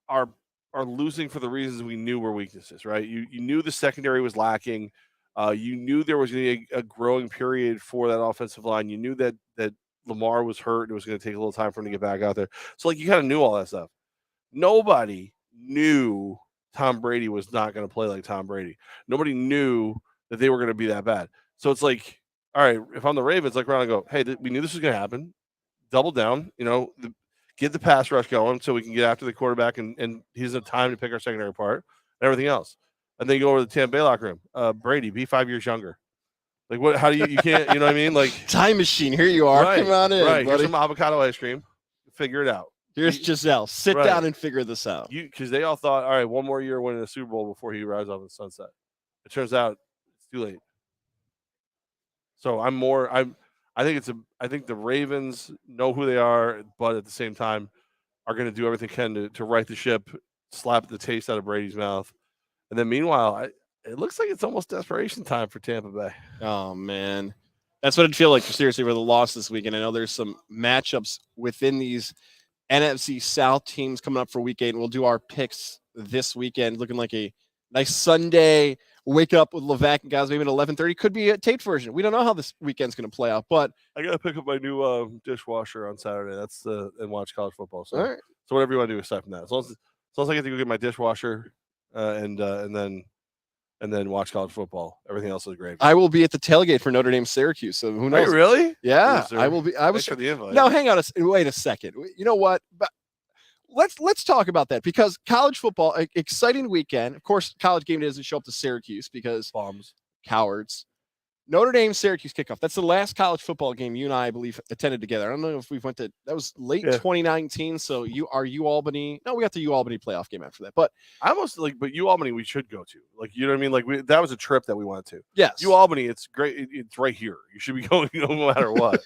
are losing for the reasons we knew were weaknesses, right? You knew the secondary was lacking. You knew there was going to be a growing period for that offensive line. You knew that Lamar was hurt and it was going to take a little time for him to get back out there. So you kind of knew all that stuff. Nobody knew Tom Brady was not going to play like Tom Brady. Nobody knew that they were going to be that bad. So it's like, all right, if I'm the Ravens, around and go, hey, we knew this was going to happen. Double down, get the pass rush going so we can get after the quarterback and he doesn't have time to pick our secondary apart and everything else. And then you go over to the Tampa Bay locker room. Brady, be 5 years younger. Like what? How do you can't? You know what I mean? Like time machine. Here you are. Right, come on in. Right. Buddy. Here's some avocado ice cream. Figure it out. Here's Giselle. Sit down and figure this out. Because they all thought, all right, one more year winning a Super Bowl before he rides off in the sunset. It turns out it's too late. So I think the Ravens know who they are, but at the same time are going to do everything they can to right the ship, slap the taste out of Brady's mouth. And then meanwhile, it looks like it's almost desperation time for Tampa Bay. Oh, man. That's what it'd feel like, seriously, for the loss this weekend. I know there's some matchups within these NFC South teams coming up for week 8, and we'll do our picks this weekend, looking like a nice Sunday wake up with Levack and Goz, maybe at 11:30. Could be a Tate version. We don't know how this weekend's going to play out, but I got to pick up my new dishwasher on Saturday. That's and watch college football. So, all right. So whatever you want to do aside from that, as long as I get to go get my dishwasher and then watch college football, everything else is great. I will be at the tailgate for Notre Dame Syracuse. So who knows? Are you really? Yeah, I will be. I was for the invite. No, hang on. Wait a second. You know what? But let's talk about that because college football, exciting weekend. Of course, college game day doesn't show up to Syracuse because bombs, cowards. Notre Dame Syracuse kickoff. That's the last college football game you and I believe attended together. I don't know if we went to that was late 2019. So you Albany. No, we got the Albany playoff game after that. But I almost but Albany we should go to. Like you know what I mean? Like that was a trip that we went to. Yes. Albany, it's great. It's right here. You should be going no matter what.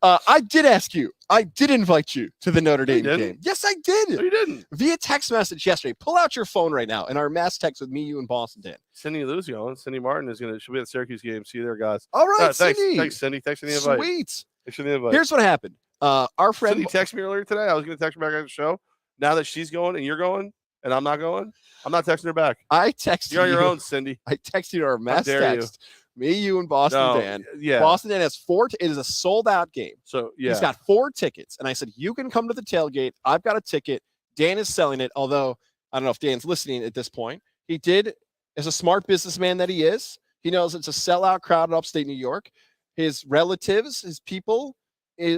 I did ask you. I did invite you to the Notre Dame game. Yes, I did. No, you didn't. Via text message yesterday. Pull out your phone right now and our mass text with me, you, and Boston Dan. Cindy Lucio, Cindy Martin she'll be at the Syracuse game. See you there, guys. All right, Cindy. Thanks, Cindy. Thanks for the invite. Sweet. Thanks for the invite. Here's what happened. Our friend Cindy texted me earlier today. I was going to text her back at the show. Now that she's going and you're going and I'm not going, I'm not texting her back. I texted you. You're on your own, Cindy. I texted you our mass text. Me, you, and Boston Dan. Yeah. Boston Dan has 4. It is a sold-out game. So, yeah. He's got 4 tickets. And I said, you can come to the tailgate. I've got a ticket. Dan is selling it, although I don't know if Dan's listening at this point. He did, as a smart businessman that he is, he knows it's a sellout crowd in upstate New York. His relatives, his people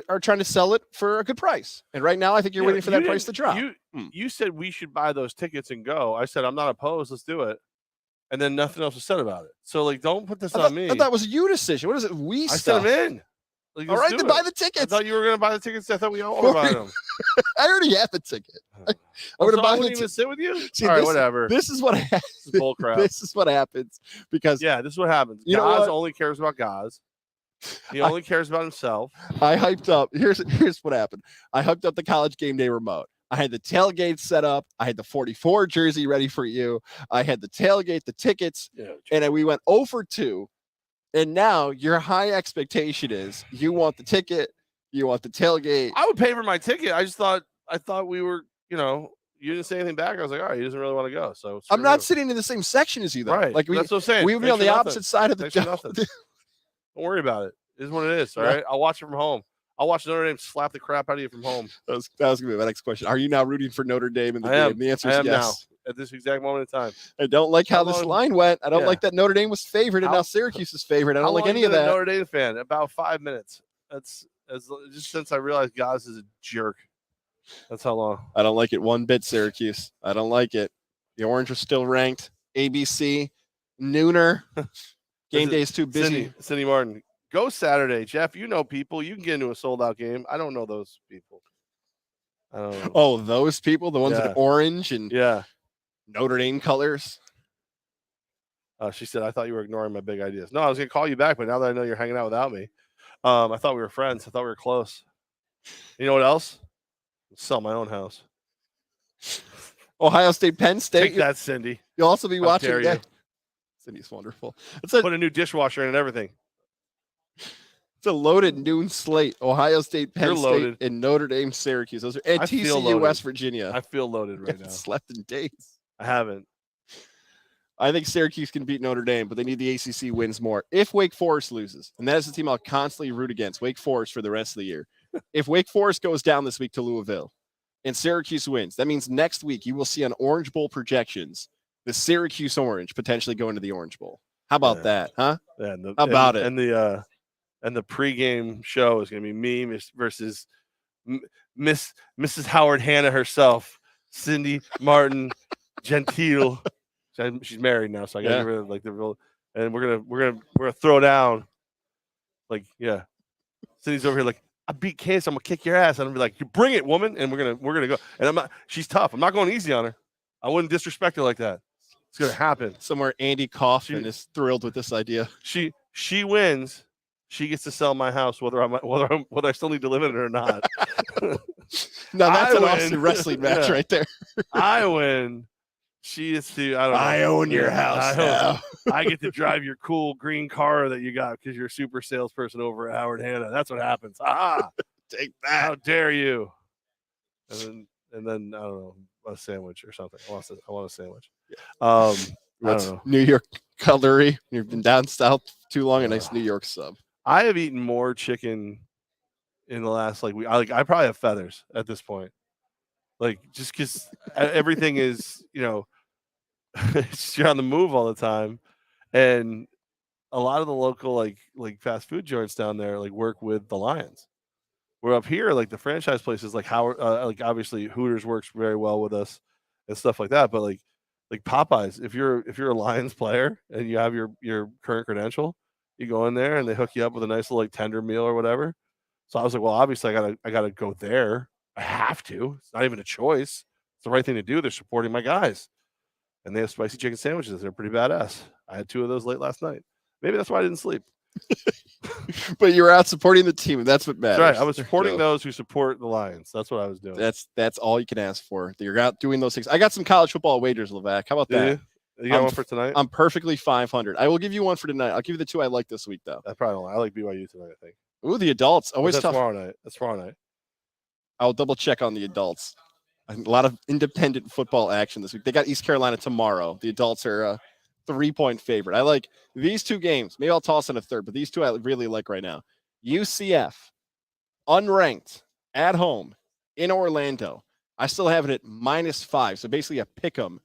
are trying to sell it for a good price. And right now, I think you're waiting for that price to drop. You said we should buy those tickets and go. I said, I'm not opposed. Let's do it. And then nothing else was said about it. So, don't put this on me. I thought it was a you decision. What is it? I sent them in. All right, then buy the tickets. I thought you were going to buy the tickets. I thought we all were buying them. I already have the ticket. I'm going to buy the ticket. Sit with you? See, all right, whatever. This is what happens. This is bull crap. This is what happens because this is what happens. Goz only cares about Goz. He only cares about himself. I hyped up. Here's what happened. I hooked up the college game day remote. I had the tailgate set up. I had the 44 jersey ready for you. I had the tailgate, the tickets, and we went 0 for 2. And now your high expectation is you want the ticket, you want the tailgate. I would pay for my ticket. I thought we were, you didn't say anything back. I was like, all right, he doesn't really want to go. So I'm not sitting in the same section as you, though. Right. Like that's what I'm saying. We would be on the opposite side of the Don't worry about it. It is what it is. All right. I'll watch it from home. I'll watch Notre Dame slap the crap out of you from home. That was going to be my next question. Are you now rooting for Notre Dame in the game? The answer is yes. at this exact moment in time. I don't like how How this long- line went. I don't Yeah. like that Notre Dame was favored and How- now Syracuse is favored. I How don't like long any you of been a that. Notre Dame fan? About 5 minutes. That's just since I realized Goz is a jerk. That's how long. I don't like it one bit, Syracuse. I don't like it. The Orange are still ranked. ABC, nooner. Game day is too busy. Cindy Martin. Go Saturday, Jeff. You know people. You can get into a sold out game. I don't know those people. I don't know. Oh, those people, the ones Yeah. that are orange and Yeah. Notre Dame colors. She said, I thought you were ignoring my big ideas. No, I was going to call you back, but now that I know you're hanging out without me, I thought we were friends. I thought we were close. You know what else? Sell my own house. Ohio State, Penn State. Take that, Cindy. You'll also be How watching dare that. you. Cindy's wonderful. Put a new dishwasher in and everything. It's a loaded noon slate. Ohio State, Penn You're State, loaded. and Notre Dame, Syracuse. Those are and I feel TCU, loaded. West Virginia. I feel loaded right now. haven't slept in days. I haven't. I think Syracuse can beat Notre Dame, but they need the ACC wins more. If Wake Forest loses, and that is the team I'll constantly root against, Wake Forest for the rest of the year. If Wake Forest goes down this week to Louisville and Syracuse wins, that means next week you will see on Orange Bowl projections the Syracuse Orange potentially going to the Orange Bowl. How about that, huh? Yeah, How about it? And the pregame show is going to be me versus Mrs. Howard Hanna herself, Cindy Martin Gentile. She's married now, so I got to get rid of like the real. And we're gonna throw down. Like, yeah, Cindy's over here like, I beat Case, I'm gonna kick your ass, and I'm be like, you bring it, woman, and we're gonna go. And I'm not. She's tough. I'm not going easy on her. I wouldn't disrespect her like that. It's gonna happen. Somewhere Andy Kaufman is thrilled with this idea. She wins. She gets to sell my house, whether I still need to live in it or not. Now that's an awesome wrestling match right there. I win. She is to. I don't know. I own your house now. I get to drive your cool green car that you got because you're a super salesperson over at Howard Hanna. That's what happens. Ah, take that! How dare you? And then I don't know, a sandwich or something. I want a sandwich. I don't know. New York cutlery. You've been down south too long. A nice New York sub. I have eaten more chicken in the last week. I probably have feathers at this point. Like, just because everything is, you're on the move all the time, and a lot of the local like fast food joints down there like work with the Lions. We're up here, like the franchise places, like Howard, like obviously Hooters works very well with us and stuff like that. But like Popeyes, if you're a Lions player and you have your current credential, you go in there and they hook you up with a nice little like tender meal or whatever. So I was like, well, obviously I gotta go there. I have to. It's not even a choice. It's the right thing to do. They're supporting my guys. And they have spicy chicken sandwiches. They're pretty badass. I had 2 of those late last night. Maybe that's why I didn't sleep. But you were out supporting the team, and that's what matters. That's right. I was supporting those who support the Lions. That's what I was doing. That's all you can ask for. You're out doing those things. I got some college football wagers, Levack. How about that? You got one for tonight? I'm perfectly 500. I will give you one for tonight. I'll give you the 2 I like this week, though. I probably don't. I like BYU tonight, I think. Ooh, the adults. Always that's tough. That's tomorrow night. I'll double check on the adults. A lot of independent football action this week. They got East Carolina tomorrow. The adults are a 3-point favorite. I like these 2 games. Maybe I'll toss in a third, but these 2 I really like right now. UCF, unranked, at home, in Orlando. I still have it at -5. So basically a pick 'em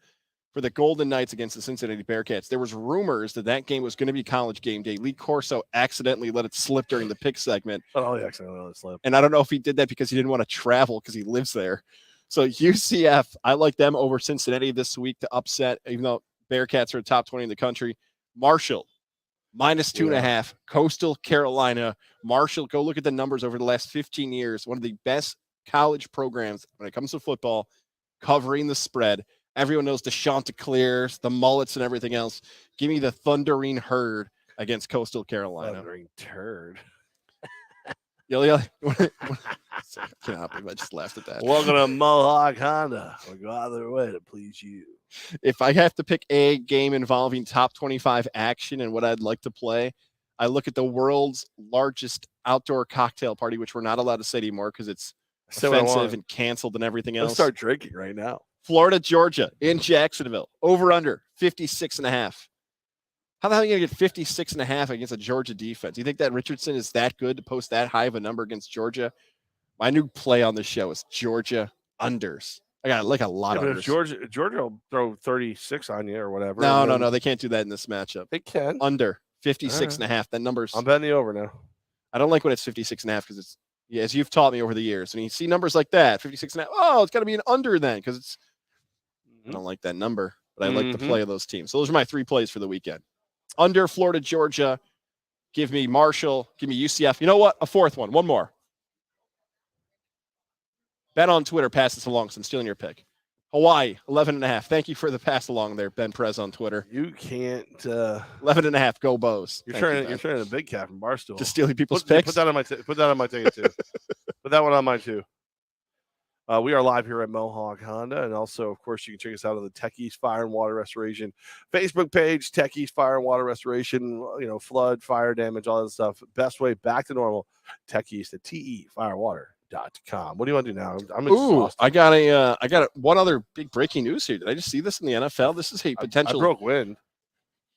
for the Golden Knights against the Cincinnati Bearcats. There was rumors that game was going to be College game day. Lee Corso accidentally let it slip during the pick segment. Oh, he accidentally let it slip. And I don't know if he did that because he didn't want to travel because he lives there. So UCF, I like them over Cincinnati this week to upset, even though Bearcats are top 20 in the country. Marshall, -2.5. Coastal Carolina. Marshall, go look at the numbers over the last 15 years. One of the best college programs when it comes to football, covering the spread. Everyone knows the Chanticleers, the Mullets, and everything else. Give me the Thundering Herd against Coastal Carolina. Thundering Turd. Yeah. I cannot believe I just laughed at that. Welcome to Mohawk Honda. We'll go out of their way to please you. If I have to pick a game involving top 25 action and what I'd like to play, I look at the world's largest outdoor cocktail party, which we're not allowed to say anymore because it's offensive and canceled and everything else. Let's start drinking right now. Florida, Georgia, in Jacksonville. Over under 56.5. How the hell are you going to get 56.5 against a Georgia defense? Do you think that Richardson is that good to post that high of a number against Georgia? My new play on the show is Georgia unders. I got like a lot But of if Georgia will throw 36 on you or whatever. No. They can't do that in this matchup. They can. Under 56 and a half. That number's. I'm betting the over now. I don't like when it's 56 and a half because it's, as you've taught me over the years, when you see numbers like that, 56 and a half, oh, it's got to be an under then because it's. I don't like that number, but I like the play of those teams. So those are my 3 plays for the weekend. Under Florida, Georgia. Give me Marshall. Give me UCF. You know what? A 4th one. One more. Ben on Twitter, pass this along, so I'm stealing your pick. Hawaii, 11.5. Thank you for the pass along there, Ben Prez on Twitter. You can't. 11.5. Go Bows. You're trying to big cap from Barstool. Just stealing people's picks. Put that on my ticket too. Put that one on mine too. We are live here at Mohawk Honda, and also, of course, you can check us out on the Tech East Fire and Water Restoration Facebook page. Tech East Fire and Water Restoration. Flood, fire damage, all that stuff. Best way back to normal. Tech East at tefirewater.com. What do you want to do now? I'm exhausted. I got one other big breaking news here. Did I just see this in the NFL? This is a potential I broke wind.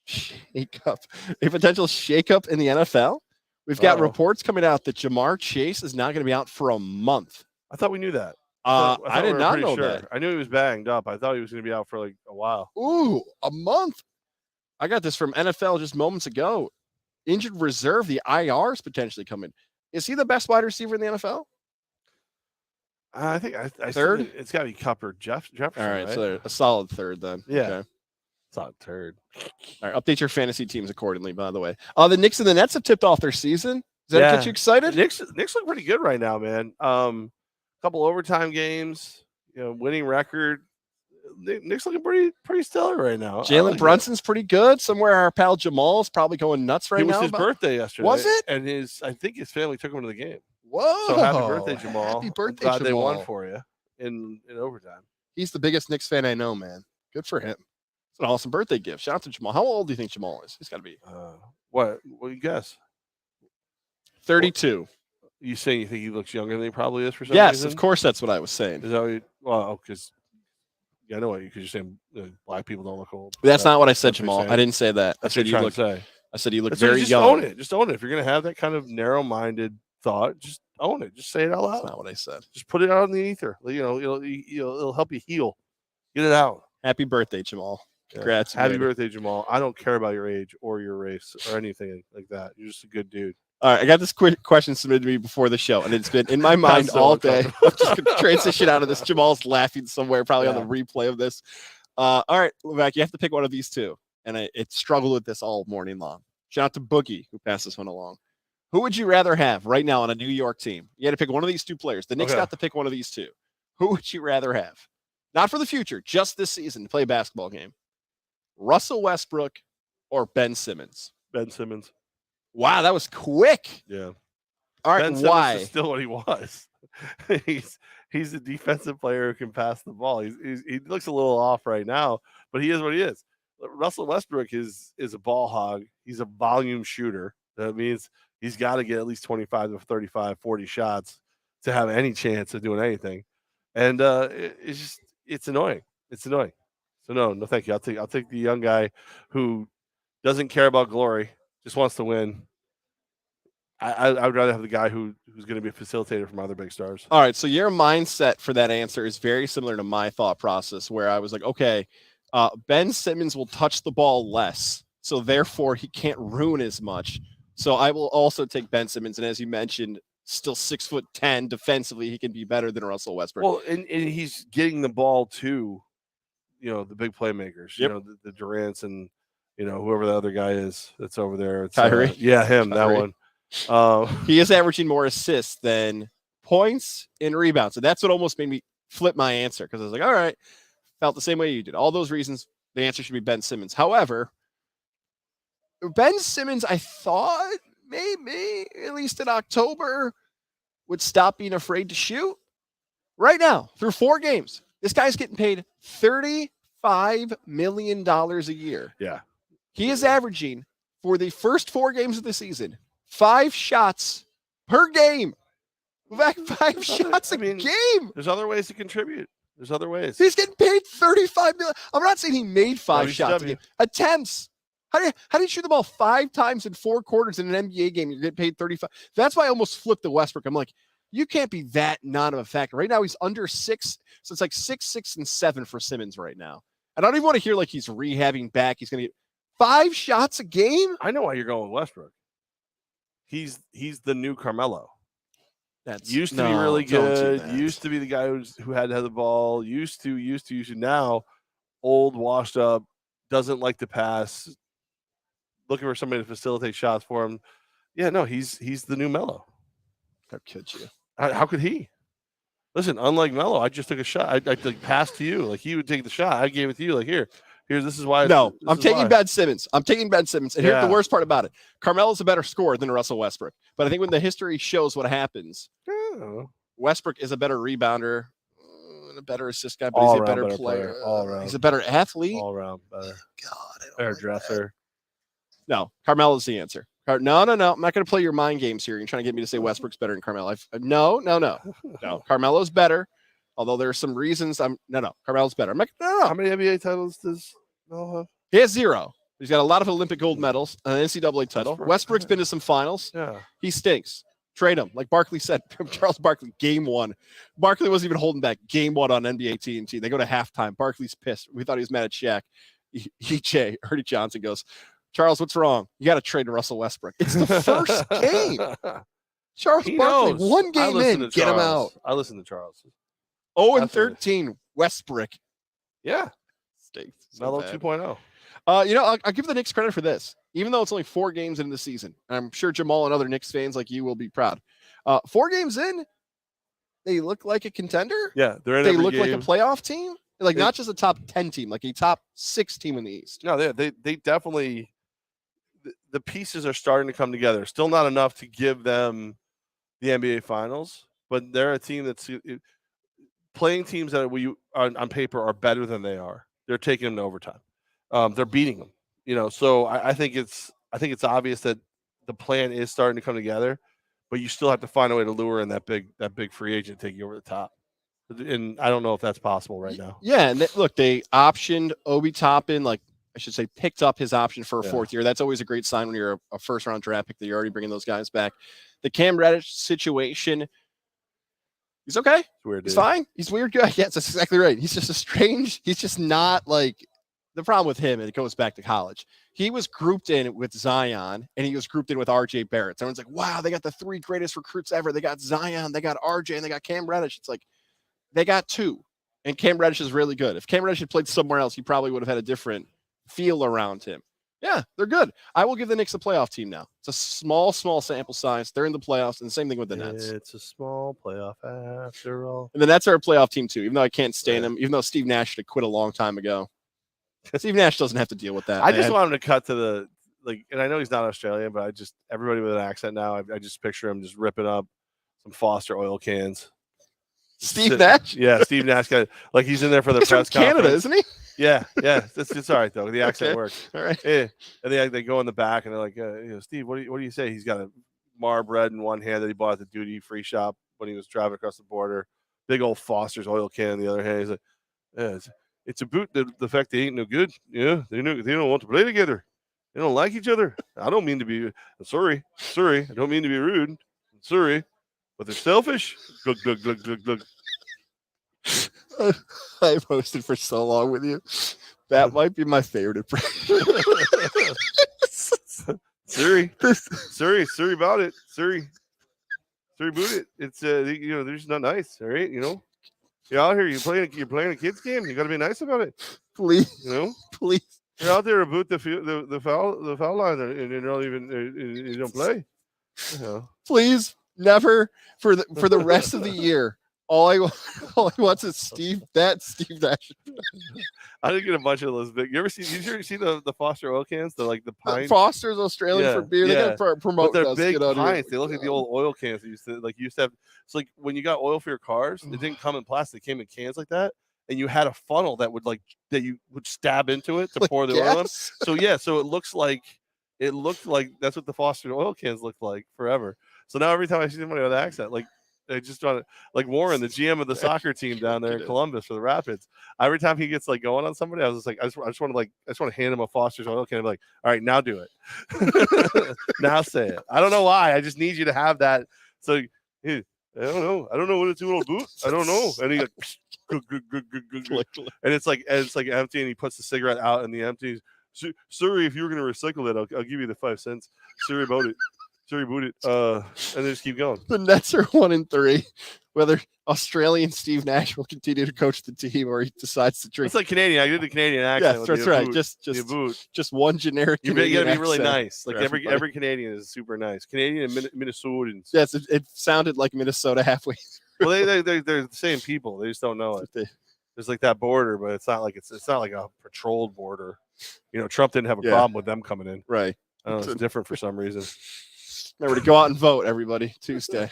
Shake-up. A potential shake-up in the NFL. We've got reports coming out that Jamar Chase is not going to be out for a month. I thought we knew that. I did not know that. I knew he was banged up. I thought he was going to be out for like a while. Ooh, a month. I got this from NFL just moments ago. Injured reserve, the IR is potentially coming. Is he the best wide receiver in the NFL? I think I third. It's got to be Kupp or Jefferson. All right, right? So a solid third then. Yeah. Okay. Solid third. All right, update your fantasy teams accordingly, by the way. The Knicks and the Nets have tipped off their season. Does that get you excited? Knicks look pretty good right now, man. Couple overtime games, winning record. Knicks looking pretty stellar right now. Jalen Brunson's pretty good. Somewhere our pal Jamal's probably going nuts right now. It was his birthday yesterday. Was it? And I think his family took him to the game. Whoa! So happy birthday, Jamal! Happy birthday, Jamal! Jamal. They won for you in overtime. He's the biggest Knicks fan I know, man. Good for him. It's an awesome birthday gift. Shout out to Jamal. How old do you think Jamal is? He's got to be. What do you guess? 32. You saying you think he looks younger than he probably is for some reason? Yes, of course. That's what I was saying. Is that because I know what because you're saying black people don't look old. That's not what I said, Jamal. I didn't say that. That's what you're trying to say. I said you look very just young. Own it. Just own it. If you're gonna have that kind of narrow-minded thought, just own it. Just say it out loud. That's not what I said. Just put it out in the ether. It'll help you heal. Get it out. Happy birthday, Jamal. Congrats. Yeah. Happy birthday, Jamal. I don't care about your age or your race or anything like that. You're just a good dude. All right, I got this quick question submitted to me before the show, and it's been in my mind all day. I'm just going to transition out of this. Jamal's laughing somewhere, probably on the replay of this. All right, Levack, you have to pick one of these two, and it struggled with this all morning long. Shout out to Boogie, who passed this one along. Who would you rather have right now on a New York team? You had to pick one of these two players. The Knicks got to pick one of these two. Who would you rather have? Not for the future, just this season to play a basketball game. Russell Westbrook or Ben Simmons? Ben Simmons. Wow, that was quick. Yeah. All right, Ben why? Simmons is still what he was. he's a defensive player who can pass the ball. He looks a little off right now, but he is what he is. Russell Westbrook is a ball hog. He's a volume shooter. That means he's got to get at least 25 to 35, 40 shots to have any chance of doing anything. And it's annoying. It's annoying. So no, thank you. I'll take the young guy who doesn't care about glory, just wants to win. I would rather have the guy who's going to be a facilitator for my other big stars. All right, so your mindset for that answer is very similar to my thought process, where I was like, okay, Ben Simmons will touch the ball less, so therefore he can't ruin as much. So I will also take Ben Simmons, and as you mentioned, still 6'10" defensively, he can be better than Russell Westbrook. Well, and he's getting the ball to, the big playmakers, yep. The Durants and whoever the other guy is that's over there. It's, Kyrie. Him, Kyrie. That one. He is averaging more assists than points and rebounds. So that's what almost made me flip my answer, because I was like, all right, felt the same way you did. All those reasons, the answer should be Ben Simmons. However, Ben Simmons, I thought maybe, at least in October, would stop being afraid to shoot. Right now, through 4 games, this guy's getting paid $35 million a year. Yeah. He is averaging, for the first 4 games of the season, 5 shots per game. 5 shots a game. There's other ways to contribute. There's other ways. He's getting paid $35 million. I'm not saying he made 5 shots a game. Attempts. How do you shoot the ball 5 times in 4 quarters in an NBA game? You're getting paid $35. That's why I almost flipped the Westbrook. I'm like, You can't be that non of a factor. Right now, he's under 6. So it's like 6, 6, and 7 for Simmons right now. And I don't even want to hear like he's rehabbing back. He's going to get 5 shots a game. I know why you're going with Westbrook. He's the new Carmelo. That's used to be really good. Used to be the guy who had to have the ball. Used to. Now, old, washed up, doesn't like to pass. Looking for somebody to facilitate shots for him. Yeah, no, he's the new Melo. How could you? How could he? Listen, unlike Melo, I just took a shot. I like passed to you. Like he would take the shot. I gave it to you. Like here's this is why. No, I'm taking Ben Simmons. And here's the worst part about it. Carmelo's a better scorer than Russell Westbrook. But I think when the history shows what happens, Westbrook is a better rebounder, a better assist guy, but he's a better player. All around. He's a better athlete. All around better. God, better dresser. No, Carmelo's the answer. No. I'm not going to play your mind games here. You're trying to get me to say Westbrook's better than Carmelo. No. Carmelo's better. Although there are some reasons Carmelo's better. I'm like, no. How many NBA titles does Melo have? He has 0. He's got a lot of Olympic gold medals, an NCAA title. Westbrook's been to some finals. Yeah. He stinks. Trade him. Like Barkley said, Charles Barkley, game 1. Barkley wasn't even holding back. Game 1 on NBA TNT. They go to halftime. Barkley's pissed. We thought he was mad at Shaq. Ernie Johnson goes, Charles, what's wrong? You got to trade Russell Westbrook. It's the first game. Charles Barkley, one game in, get him out. I listen to Charles. 0-13, Westbrook. Yeah. Stinks. Melo 2.0. I'll give the Knicks credit for this. Even though it's only 4 games into the season, I'm sure Jamal and other Knicks fans like you will be proud. 4 games in, they look like a contender. Yeah, they look like a playoff team. Like not just a top 10 team, like a top 6 team in the East. No, they definitely. The pieces are starting to come together. Still not enough to give them the NBA Finals, but they're a team that's playing teams that on paper are better than they are. They're taking them to overtime. They're beating them. So I think it's obvious that the plan is starting to come together, but you still have to find a way to lure in that big free agent to take you over the top. And I don't know if that's possible right now. Yeah, and they optioned Obi Toppin, picked up his option for a 4th year. That's always a great sign when you're a first-round draft pick that you're already bringing those guys back. The Cam Reddish situation, he's okay. He's fine. He's weird guy. Yes, that's exactly right. He's just he's just not like the problem with him, and it goes back to college. He was grouped in with Zion, and he was grouped in with RJ Barrett. Everyone's like, wow, they got the 3 greatest recruits ever. They got Zion, they got RJ, and they got Cam Reddish. It's like they got 2, and Cam Reddish is really good. If Cam Reddish had played somewhere else, he probably would have had a different feel around him. Yeah, they're good. I will give the Knicks a playoff team now. It's a small sample size. They're in the playoffs, and the same thing with the Nets. It's a small playoff after all. And the Nets are a playoff team too, even though I can't stand them, even though Steve Nash should have quit a long time ago. Steve Nash doesn't have to deal with that. I just want him to cut to the and I know he's not Australian, but everybody with an accent now, I just picture him just ripping up some Foster oil cans. Steve Nash? Yeah, Steve Nash he's in there for the press conference. Canada, isn't he? Yeah, it's all right though. The accent works. All right. Yeah. And they go in the back and they're like, Steve, what do you say? He's got a Marlboro in one hand that he bought at the duty free shop when he was driving across the border. Big old Foster's oil can in the other hand. He's like, it's about the fact they ain't no good. Yeah, they don't want to play together. They don't like each other. I don't mean to be sorry. I don't mean to be rude. I'm sorry, but they're selfish. Glug glug glug glug glug. I've hosted for so long with you. That might be my favorite impression. Sorry about it. Sorry about it. It's they're just not nice. All right, you're out here. You're playing a kids game. You got to be nice about it. Please, please. You're out there about the foul line, and you don't even you don't play. Please, never for the rest of the year. All I want is Steve Nash. I didn't get a bunch of those big. You ever see the Foster oil cans? They're like the pint. Foster's Australian for beer. They got to promote. But they're big pints. They look like the old oil cans. They used to have. It's like when you got oil for your cars, it didn't come in plastic. It came in cans like that, and you had a funnel that you would stab into it to pour the oil in. So it looked like that's what the Foster oil cans looked like forever. So now every time I see somebody with an accent, I just want to, Warren, the GM of the soccer team down there in Columbus for the Rapids. Every time he gets going on somebody, I was just like, I just want to hand him a Foster's oil can. I'm like, all right, now do it. Now say it. I don't know why. I just need you to have that. So, I don't know. I don't know what it's doing. Boot. I don't know. And he like, and it's like empty, and he puts the cigarette out in the empty. Sorry, if you were going to recycle that, I'll give you the 5 cents. Sorry about it. Sorry about it. And then just keep going. The Nets are 1-3. Whether Australian Steve Nash will continue to coach the team or he decides to drink. It's like Canadian. I did the Canadian accent. Yes, that's right. Boot. Just one generic. You Canadian gotta be really accent nice. Like every Canadian is super nice. Canadian and Minnesotans. Yes, it sounded like Minnesota halfway. Well, they're the same people. They just don't know it. There's like that border, but it's not like a patrolled border. You know, Trump didn't have a problem with them coming in. Right. I don't know, it's different for some reason. Remember to go out and vote, everybody. Tuesday,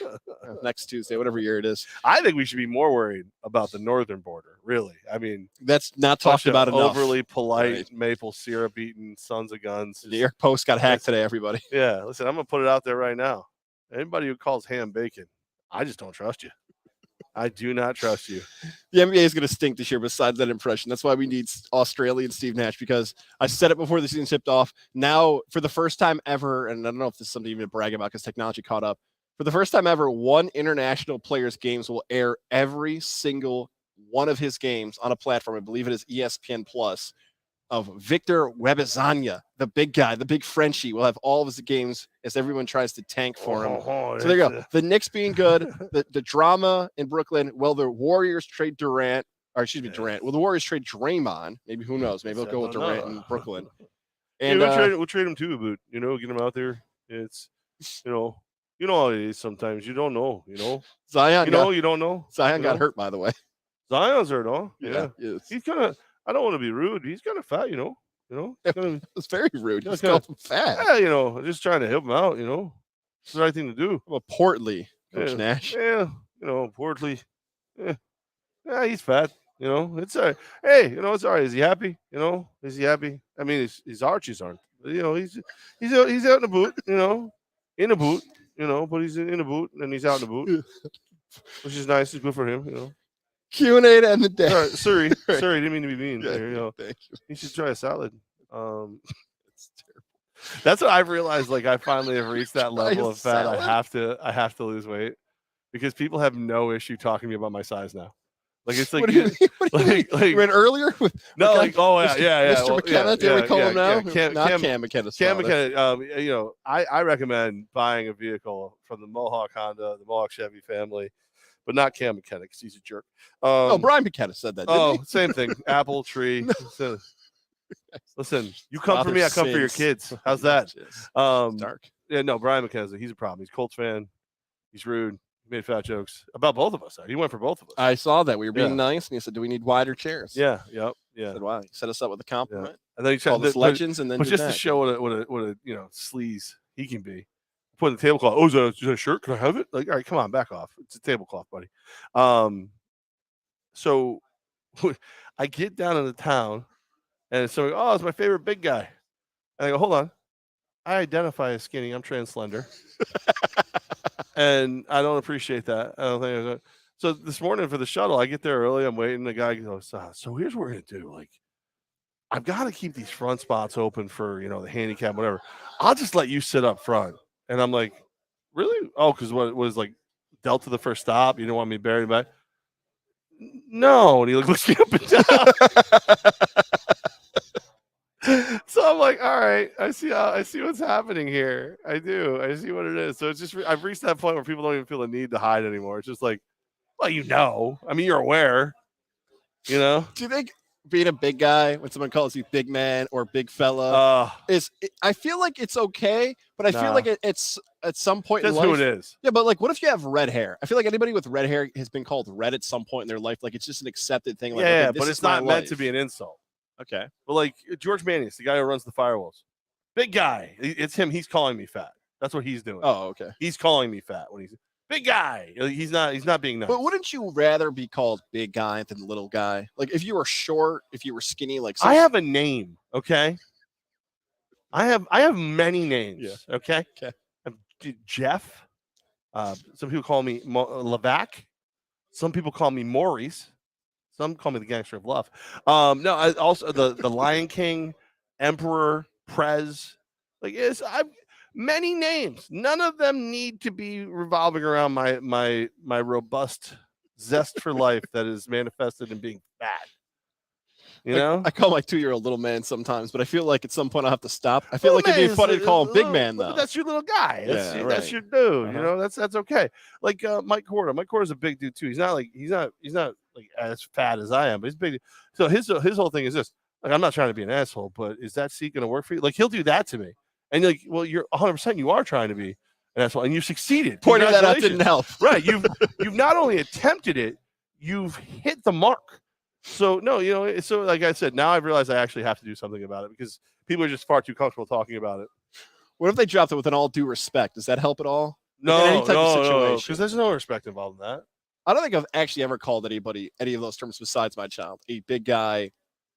next Tuesday, whatever year it is. I think we should be more worried about the northern border. Really, I mean, that's not talked about enough. Overly polite, maple syrup eating sons of guns. The New York Post got hacked today. Everybody. Yeah, listen, I'm gonna put it out there right now. Anybody who calls ham bacon, I just don't trust you. I do not trust you. The NBA is going to stink this year besides that impression. That's why we need Australian Steve Nash, because I said it before the season tipped off. Now, for the first time ever, and I don't know if this is something even to brag about because technology caught up, for the first time ever, one international player's games will air every single one of his games on a platform. I believe it is ESPN Plus. Of Victor Wembanyama, the big guy, the big Frenchie, will have all of his games as everyone tries to tank for him. So there you go. The Knicks being good, the drama in Brooklyn. Well, the Warriors trade Durant. Well, the Warriors trade Draymond. Maybe, who knows? Maybe they'll go with Durant in Brooklyn. And we'll trade him too, but get him out there. It's you know how it is sometimes. You don't know. Zion. You don't know. Zion got hurt, by the way. Zion's hurt, huh? Yeah. He's kind of. I don't want to be rude. He's kind of fat, It's very rude. He's called him fat. Yeah, just trying to help him out. It's the right thing to do. Well, portly, Coach Nash. Yeah, portly. Yeah, he's fat. It's all right. Hey, it's all right. Is he happy? Is he happy? I mean, his arches aren't. He's out in the boot. In a boot. But he's in a boot and he's out in the boot, which is nice. It's good for him. Q&A to end the day. Sorry, didn't mean to be mean. Yeah, thank you. You should try a salad. It's terrible. That's what I've realized. Like, I finally have reached that level of fat. I have to lose weight because people have no issue talking to me about my size now. Like, it's like, what do you mean? You went earlier with Mr. McKenna. Did we call him now? Not Cam McKenna. Cam McKenna. I recommend buying a vehicle from the Mohawk Honda, the Mohawk Chevy family. But not Cam McKenna because he's a jerk. Brian McKenna said that. Didn't he? Same thing. Apple tree. Listen, you come for me, I come for your kids. How's that? Dark. Yeah, no, Brian McKenna, he's a problem. He's a Colts fan. He's rude. He made fat jokes about both of us. He went for both of us. I saw that. We were being nice, and he said, "Do we need wider chairs?" Yeah. Yep. Yeah. I said, "Wow, you set us up with a compliment." Yeah. And then he called us legends, and then just to show what a sleaze he can be. Put the tablecloth. Oh, is that a shirt? Can I have it? Like, all right, come on, back off. It's a tablecloth, buddy. So I get down in the town, and so it's my favorite big guy. And I go, hold on. I identify as skinny. I'm trans slender, and I don't appreciate that. I don't think. So this morning for the shuttle, I get there early. I'm waiting. The guy goes, so here's what we're gonna do. Like, I've got to keep these front spots open for the handicap, whatever. I'll just let you sit up front. And I'm like, really? Oh, because what it was like Delta the first stop? You don't want me buried back? No. And he looks me up and down. So I'm like, all right, I see what's happening here. I do. I see what it is. So it's just I've reached that point where people don't even feel the need to hide anymore. It's just like, well, I mean, you're aware. Do you think being a big guy, when someone calls you big man or big fella, I feel like it's okay, but I feel like it's at some point in life. That's who it is. Yeah, but like, what if you have red hair? I feel like anybody with red hair has been called red at some point in their life. Like, it's just an accepted thing. Like, yeah, but it's not meant to be an insult. Okay. But like George Manius, the guy who runs the Firewolves, big guy. It's him. He's calling me fat. That's what he's doing. Oh, okay. He's calling me fat when he's big guy. He's not being nice. But wouldn't you rather be called big guy than little guy? Like, if you were short, if you were skinny, like I have a name, okay? I have many names. Yeah. Okay. Jeff. Some people call me Levack. Some people call me Maurice. Some call me the Gangster of Love. No, I also the Lion King, Emperor, Prez. Like, Many names. None of them need to be revolving around my robust zest for life that is manifested in being fat. You know, I call my 2-year-old little man sometimes, but I feel like at some point I'll have to stop. I feel like it'd be funny to call him big man though. But that's your little guy. Yeah, That's right. your dude. You know, that's okay. Like Mike Corda. Mike Corda's a big dude too. He's not like as fat as I am, but he's big. So his whole thing is this. Like, I'm not trying to be an asshole, but is that seat going to work for you? Like, he'll do that to me. And you're like, well, you're 100%. You are trying to be an asshole, and you succeeded. Pointing that out didn't help. Right. You've not only attempted it, you've hit the mark. So no, you know, so like I said, now I've realized I actually have to do something about it because people are just far too comfortable talking about it. What if they dropped it with an all due respect? Does that help at all? No, because there's no respect involved in that. I don't think I've actually ever called anybody any of those terms besides my child. A big guy,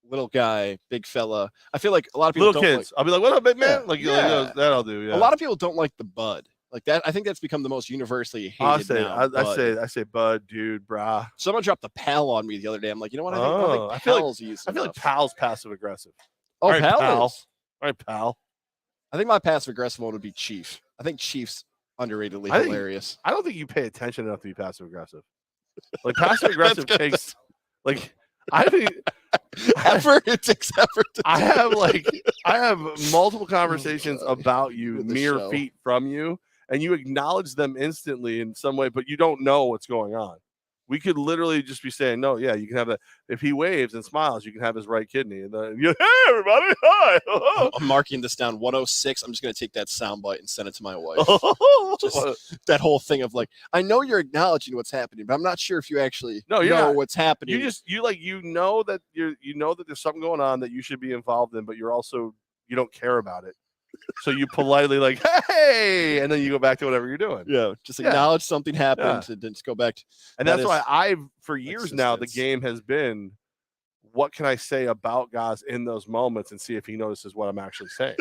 little guy, big fella. I feel like a lot of people little kids. I'll be like, "What up, big man?" Yeah. That I'll do. Yeah. A lot of people don't like the bud. Like that, I think that's become the most universally hated now. I say, bud, dude, brah. Someone dropped the pal on me the other day. I'm like, you know what? I feel like pal's passive aggressive. Oh, right, pal. All right, pal. I think my passive aggressive one would be Chief. I think Chief's underratedly hilarious. I don't think you pay attention enough to be passive aggressive. Like passive aggressive takes like I think effort. It takes effort. I have multiple conversations about you mere feet from you. And you acknowledge them instantly in some way, but you don't know what's going on. We could literally just be saying, no, yeah, you can have if he waves and smiles, you can have his right kidney. And then hey, everybody, hi. I'm marking this down 106. I'm just going to take that soundbite and send it to my wife. Just that whole thing of like, I know you're acknowledging what's happening, but I'm not sure if you actually know what's happening. You know that there's something going on that you should be involved in, but you don't care about it. So you politely like, hey, and then you go back to whatever you're doing. Yeah, just acknowledge something happened and then just go back. And that's why for years now, the game has been, what can I say about Goz in those moments and see if he notices what I'm actually saying.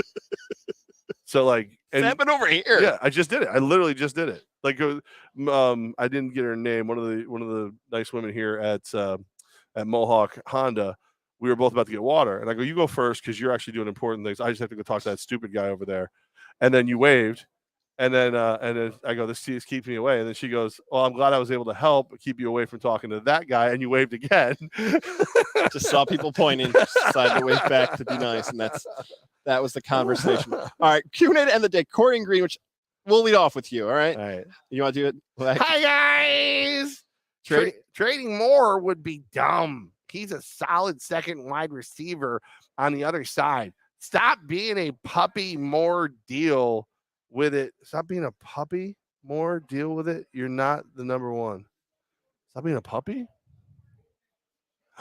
So like, and happened over here. Yeah, I just did it. I literally just did it. Like, I didn't get her name. One of the nice women here at Mohawk Honda. We were both about to get water. And I go, you go first because you're actually doing important things. I just have to go talk to that stupid guy over there. And then you waved. And then I go, this keeps me away. And then she goes, well, I'm glad I was able to help keep you away from talking to that guy. And you waved again. Just saw people pointing, decided to wave back to be nice. And that was the conversation. All right, Q&A to end the day. Corey and Green, which we'll lead off with you. All right. You want to do it? Hi, guys. Trading Moore would be dumb. He's a solid second wide receiver on the other side. Stop being a puppy, Moore, deal with it. Stop being a puppy, Moore, deal with it. You're not the number one. Stop being a puppy?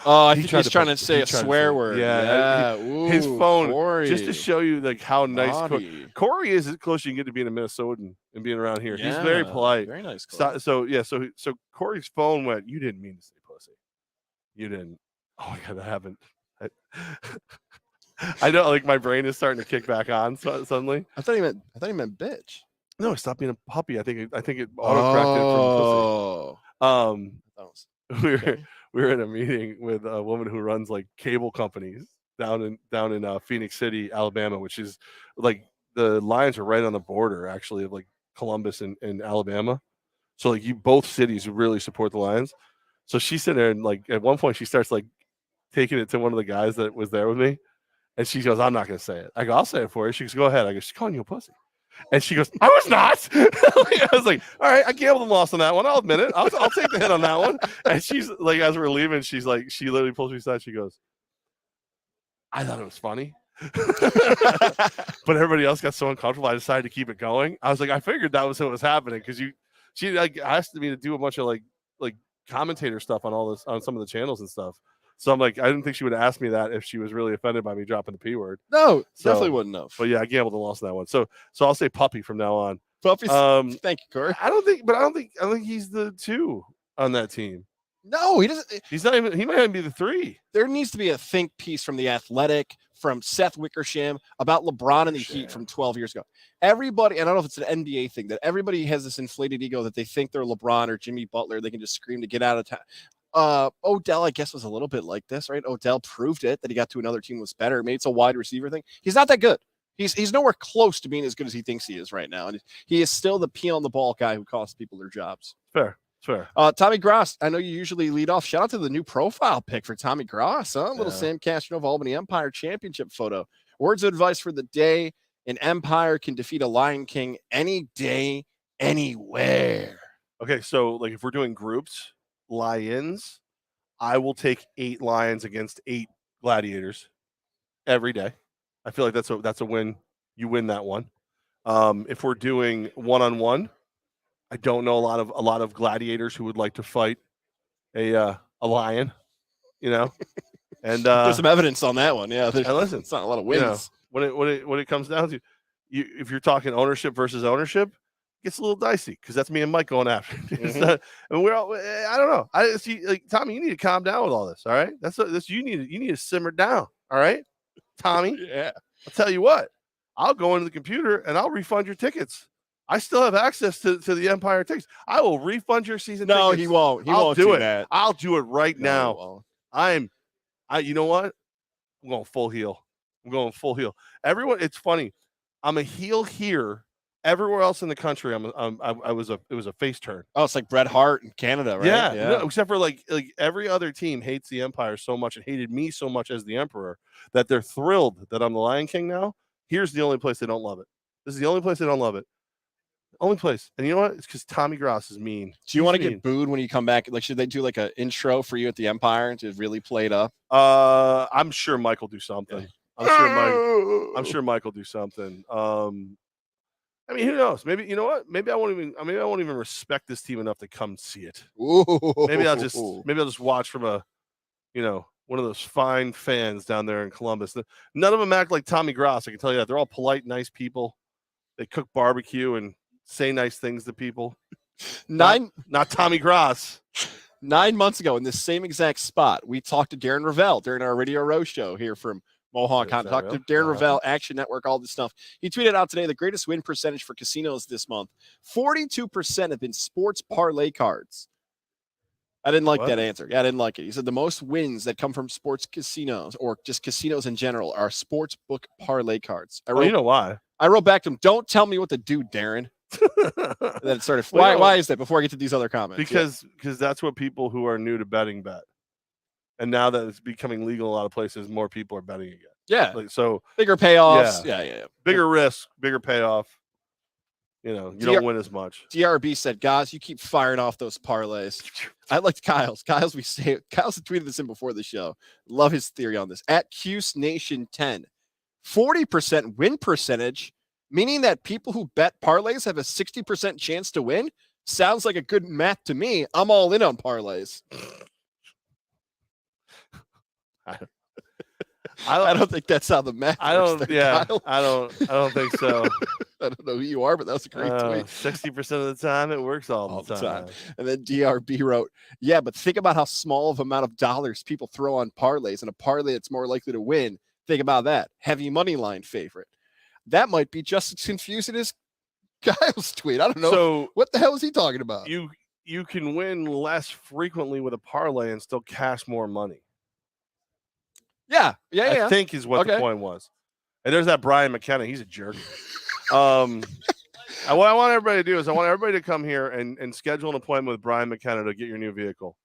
Oh, I think he's trying to say a swear word. Yeah. Ooh, his phone, Corey. just to show you like how nice Corey is as close as you can get to being a Minnesotan and being around here. Yeah, he's very polite. Very nice. So Corey's phone went, you didn't mean to say pussy. You didn't. Oh my God, I haven't. I know, like my brain is starting to kick back on suddenly. I thought he meant bitch. No, stop being a puppy. I think it autocorrected from pussy. We were in a meeting with a woman who runs like cable companies down in Phoenix City, Alabama, which is like the Lions are right on the border actually of like Columbus and Alabama. So like both cities really support the Lions. So she's sitting there and like at one point she starts like taking it to one of the guys that was there with me. And she goes, I'm not going to say it. I go, I'll say it for you. She goes, go ahead. I go, she's calling you a pussy. And she goes, I was not. I was like, all right, I gambled and lost on that one. I'll admit it. I'll take the hit on that one. And she's like, as we're leaving, she's like, she literally pulls me aside. She goes, I thought it was funny. But everybody else got so uncomfortable. I decided to keep it going. I was like, I figured that was what was happening because she like asked me to do a bunch of like commentator stuff on all this on some of the channels and stuff. So I'm like, I didn't think she would ask me that if she was really offended by me dropping the P word. No, definitely wouldn't have. But yeah, I gambled and lost that one. So I'll say puppy from now on. Puppy. Thank you, Corey. I don't think he's the 2 on that team. No, he doesn't. He's not even. He might even be the 3. There needs to be a think piece from The Athletic, from Seth Wickersham about LeBron and the Heat from 12 years ago. Everybody, and I don't know if it's an NBA thing, that everybody has this inflated ego that they think they're LeBron or Jimmy Butler. They can just scream to get out of town. Odell, I guess, was a little bit like this, right? Odell proved it that he got to another team was better. Maybe it's a wide receiver thing. He's not that good. He's nowhere close to being as good as he thinks he is right now, and he is still the pee on the ball guy who costs people their jobs. Fair. Fair. Tommy Gross, I know you usually lead off. Shout out to the new profile pic for Tommy Gross, huh? Little Sam Castronova Albany Empire Championship photo. Words of advice for the day: an Empire can defeat a Lion King any day, anywhere. Okay, so like if we're doing groups, lions, I will take 8 lions against 8 gladiators every day. I feel like that's a win. You win that one. If we're doing one-on-one, I don't know a lot of gladiators who would like to fight a lion, you know. And there's some evidence on that one. Yeah, and listen, it's not a lot of wins. You know, when it comes down to if you're talking ownership versus ownership, it gets a little dicey because that's me and Mike going after. And we're all, I don't know. I see, like, Tommy, you need to calm down with all this. All right, that's you need to simmer down. All right, Tommy. Yeah, I'll tell you what. I'll go into the computer and I'll refund your tickets. I still have access to the Empire tickets. I will refund your season tickets. No, he won't. He won't do it. that. I'll do it right now. You know what? I'm going full heel. Everyone, it's funny. I'm a heel here. Everywhere else in the country, it was a face turn. Oh, it's like Bret Hart in Canada, right? Yeah. No, except for like every other team hates the Empire so much and hated me so much as the Emperor that they're thrilled that I'm the Lion King now. Here's the only place they don't love it. This is the only place they don't love it. Only place. And you know what? It's because Tommy Gross is mean. Do you want to get booed when you come back? Like, should they do like an intro for you at the Empire to really play it up? I'm sure Mike will do something. Yeah. I'm sure Mike will do something. I mean, who knows? Maybe, you know what? Maybe I won't even respect this team enough to come see it. Maybe I'll just watch from one of those fine fans down there in Columbus. None of them act like Tommy Gross. I can tell you that. They're all polite, nice people. They cook barbecue and say nice things to people. Not Tommy Gross. 9 months ago in this same exact spot, we talked to Darren Ravel during our Radio Row show here from Mohawk Honda. Talked to Darren Ravel, Action Network, all this stuff. He tweeted out today the greatest win percentage for casinos this month. 42% have been sports parlay cards. I didn't like that answer. Yeah, I didn't like it. He said the most wins that come from sports casinos or just casinos in general are sports book parlay cards. You know why? I wrote back to him, don't tell me what to do, Darren. And then it started. Why is that? Before I get to these other comments. Because that's what people who are new to betting bet. And now that it's becoming legal in a lot of places, more people are betting again. Yeah. So bigger payoffs. Yeah. Bigger risk, bigger payoff. You don't win as much. DRB said, guys, you keep firing off those parlays. I liked Kyle's. Kyle's tweeted this in before the show. Love his theory on this. At Cuse Nation 10. 40% win percentage, meaning that people who bet parlays have a 60% chance to win. Sounds like a good math to me. I'm all in on parlays. I don't think that's how the math works. I don't think so. I don't know who you are, but that was a great tweet. 60% of the time, it works all the time. And then DRB wrote, yeah, but think about how small of amount of dollars people throw on parlays, and a parlay that's more likely to win. Think about that. Heavy money line favorite. That might be just as confusing as Kyle's tweet. I don't know. So what the hell is he talking about? You can win less frequently with a parlay and still cash more money. Yeah. I think is what the point was. And there's that Brian McKenna. He's a jerk. What I want everybody to do is I want everybody to come here and schedule an appointment with Brian McKenna to get your new vehicle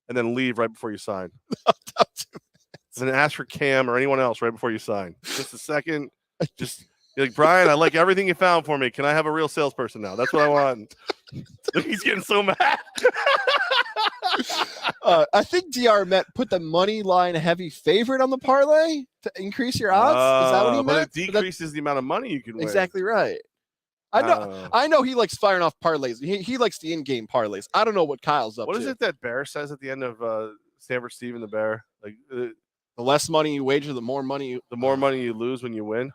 and then leave right before you sign. And then ask for Cam or anyone else right before you sign. Just a second. Just you're like, Brian, I like everything you found for me. Can I have a real salesperson now? That's what I want. He's getting so mad. I think DR Met put the money line heavy favorite on the parlay to increase your odds. Is that what he meant? But it decreases the amount of money you can win. Exactly right. I know he likes firing off parlays. He likes the in-game parlays. I don't know what Kyle's up to. What is it that Bear says at the end of Stanford Steve and the Bear? Like the less money you wager, the more money you lose when you win.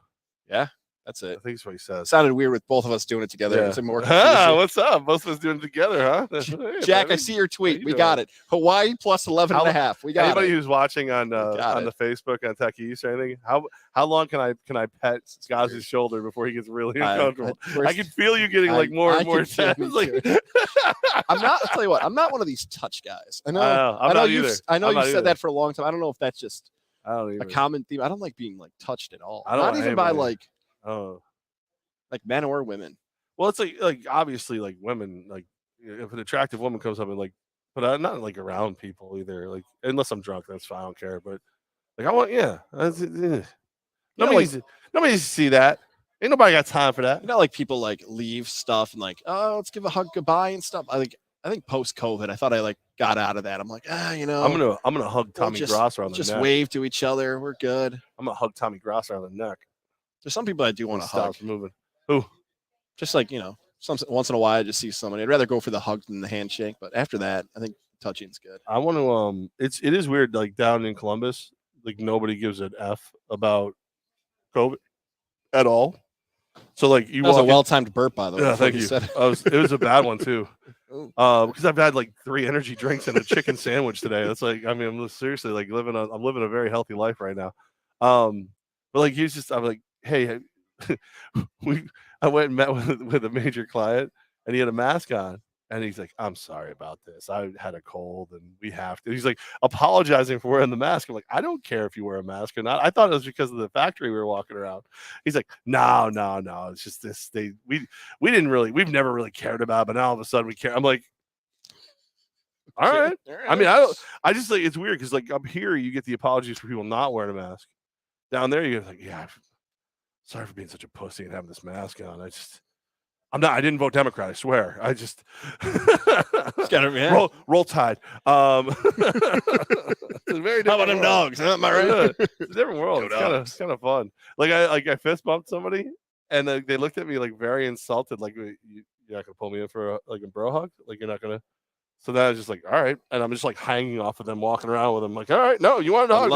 Yeah, that's it. I think that's what he says. Sounded weird with both of us doing it together. Yeah. It's more what's up? Both of us doing it together, huh? Hey, Jack, baby. I see your tweet. We got it. Hawaii plus 11.5. We got anybody who's watching on the Facebook on Tech East or anything. How long can I pet Scott's shoulder before he gets really uncomfortable? I can feel you getting like more and more tense. Like, I'll tell you what. I'm not one of these touch guys. I know you said that for a long time. I don't know if that's just a common theme. I don't like being like touched at all. Not even by like Oh, like men or women. well, it's like obviously like women, like if an attractive woman comes up and like, but I'm not like around people either. Like unless I'm drunk, that's fine. I don't care. But like I want, yeah. Nobody like, needs to, nobody needs to see that. Ain't nobody got time for that. You know, like people like leave stuff and like, oh, let's give a hug goodbye and stuff. I think post COVID, I thought I like got out of that. I'm like, you know, I'm gonna hug Tommy Gross around the just neck. wave to each other. We're good. I'm gonna hug Tommy Gross around the neck. There's some people I do want to hug. Stops moving. Who? Just like, once in a while I just see someone. I'd rather go for the hug than the handshake. But after that, I think touching's good. I want to it is weird, like down in Columbus, like nobody gives an F about COVID at all. So like that was a well-timed burp, by the way. Yeah, thank you. It was a bad one too. Because I've had like 3 energy drinks and a chicken sandwich today. That's like, I mean, I'm seriously like I'm living a very healthy life right now. But like I'm like, hey, I went and met with a major client and he had a mask on. And he's like, I'm sorry about this. I had a cold and we have to. He's like apologizing for wearing the mask. I'm like, I don't care if you wear a mask or not. I thought it was because of the factory we were walking around. He's like, no. It's just this. We've never really cared about it, but now all of a sudden we care. I'm like, all right. I mean, I just like, it's weird because like up here you get the apologies for people not wearing a mask. Down there you get like, yeah, sorry for being such a pussy and having this mask on. I didn't vote Democrat. I swear. I just roll Tide. It's a very different. How about them dogs? Am I right? It's a different world. It's kind of fun. Like I fist bumped somebody, and they looked at me like very insulted. Like you're not gonna pull me in for a bro hug. Like you're not gonna. So then I was just like, all right, and I'm just like hanging off of them, walking around with them. Like, all right, no, you want a hug?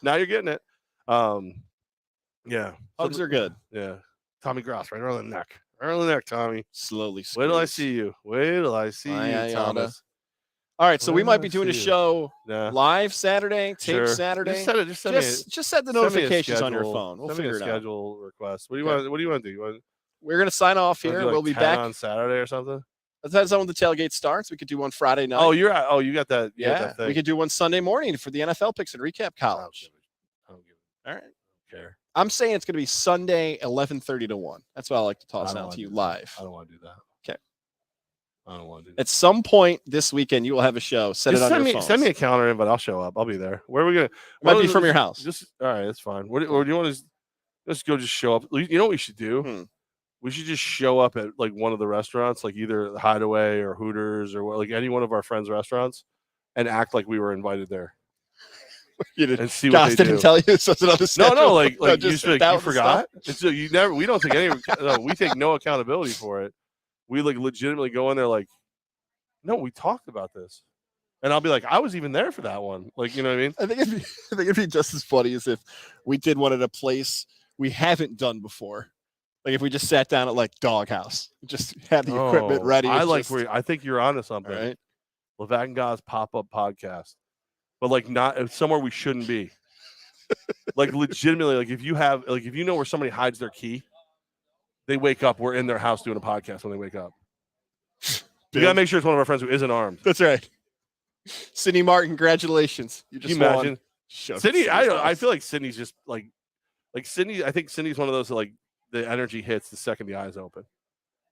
Now you're getting it. Yeah, hugs are good. Yeah, Tommy Gross right around the neck. Early there, Tommy. Slowly. Squeeze. Wait till I see you. Wait till I see you, Thomas. All right, so we might be doing a show live Saturday, tape Saturday. Just set the notifications on your phone. We'll figure it out. Schedule request. What do you want to do? We're gonna sign off here. We'll be back on Saturday or something. That's when the tailgate starts. We could do one Friday night. Oh, you got that. Yeah, we could do one Sunday morning for the NFL picks and recap college. I don't give it. All right. Care. I'm saying it's going to be Sunday, 11:30 to 1. That's what I like to toss out to you live. I don't want to do that. Okay. I don't want to do that. At some point this weekend, you will have a show. Set it on your phone. Send me a calendar invite. I'll show up. I'll be there. Where are we going to? It might be from your house. All right, that's fine. Or do you want to just show up? You know what we should do? We should just show up at like one of the restaurants, like either Hideaway or Hooters or like any one of our friends' restaurants, and act like we were invited there. And see what they didn't do. tell you. So it's another schedule. No, like you forgot. We don't take we take no accountability for it. We like legitimately go in there like, no, we talked about this, and I'll be like, I was even there for that one. Like, you know what I mean? I think it'd be just as funny as if we did one at a place we haven't done before. Like if we just sat down at like Doghouse, just had the equipment ready. I think you're onto something. Right? Levack and Goz pop-up podcast. But like not somewhere we shouldn't be. Like legitimately, like if you know where somebody hides their key, they wake up, we're in their house doing a podcast when they wake up. We gotta make sure it's one of our friends who isn't armed. That's right. Sydney Martin, congratulations. You just imagine Sydney. I feel like Sydney's just like Sydney. I think Sydney's one of those that, like the energy hits the second the eyes open.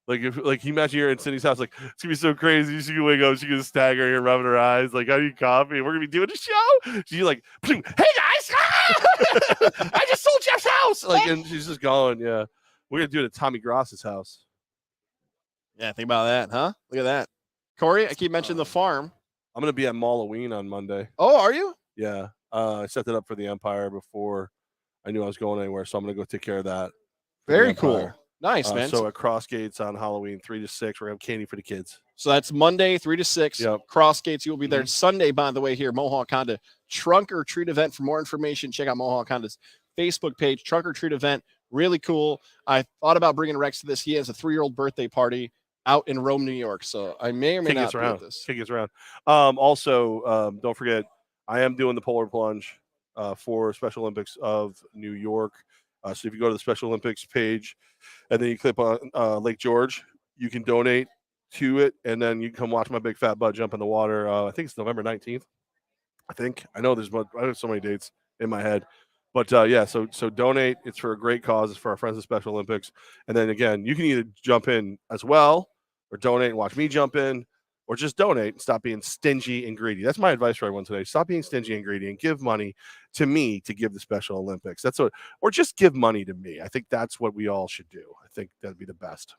Like if you imagine you're in Sydney's house, like it's gonna be so crazy. She's gonna wake up, she's gonna stagger here, rubbing her eyes, like I need coffee. We're gonna be doing a show. She's like, hey guys, I just sold Jeff's house. Like, and she's just going, yeah. We're gonna do it at Tommy Gross's house. Yeah, think about that, huh? Look at that, Corey. I keep mentioning the farm. I'm gonna be at Halloween on Monday. Oh, are you? Yeah. I set that up for the Empire before I knew I was going anywhere, so I'm gonna go take care of that. Very cool. Nice, man. So at Crossgates on Halloween, 3 to 6, we're gonna have candy for the kids. So that's Monday, 3 to 6. Yep. Crossgates. You will be there Sunday, by the way. Here, Mohawk Honda Trunk or Treat event. For more information, check out Mohawk Honda's Facebook page. Trunk or Treat event, really cool. I thought about bringing Rex to this. He has a 3-year-old birthday party out in Rome, New York. So I may or may not do this. Kid gets around. Also, don't forget, I am doing the polar plunge for Special Olympics of New York. So if you go to the Special Olympics page and then you click on Lake George, you can donate to it, and then you can come watch my big fat butt jump in the water. I think it's November 19th. I know I have so many dates in my head, But yeah, so donate. It's for a great cause. It's for our friends at Special Olympics. And then again, you can either jump in as well, or donate and watch me jump in, or just donate and stop being stingy and greedy. That's my advice for everyone today. Stop being stingy and greedy and give money to me to give the Special Olympics. That's what, or just give money to me. I think that's what we all should do. I think that'd be the best.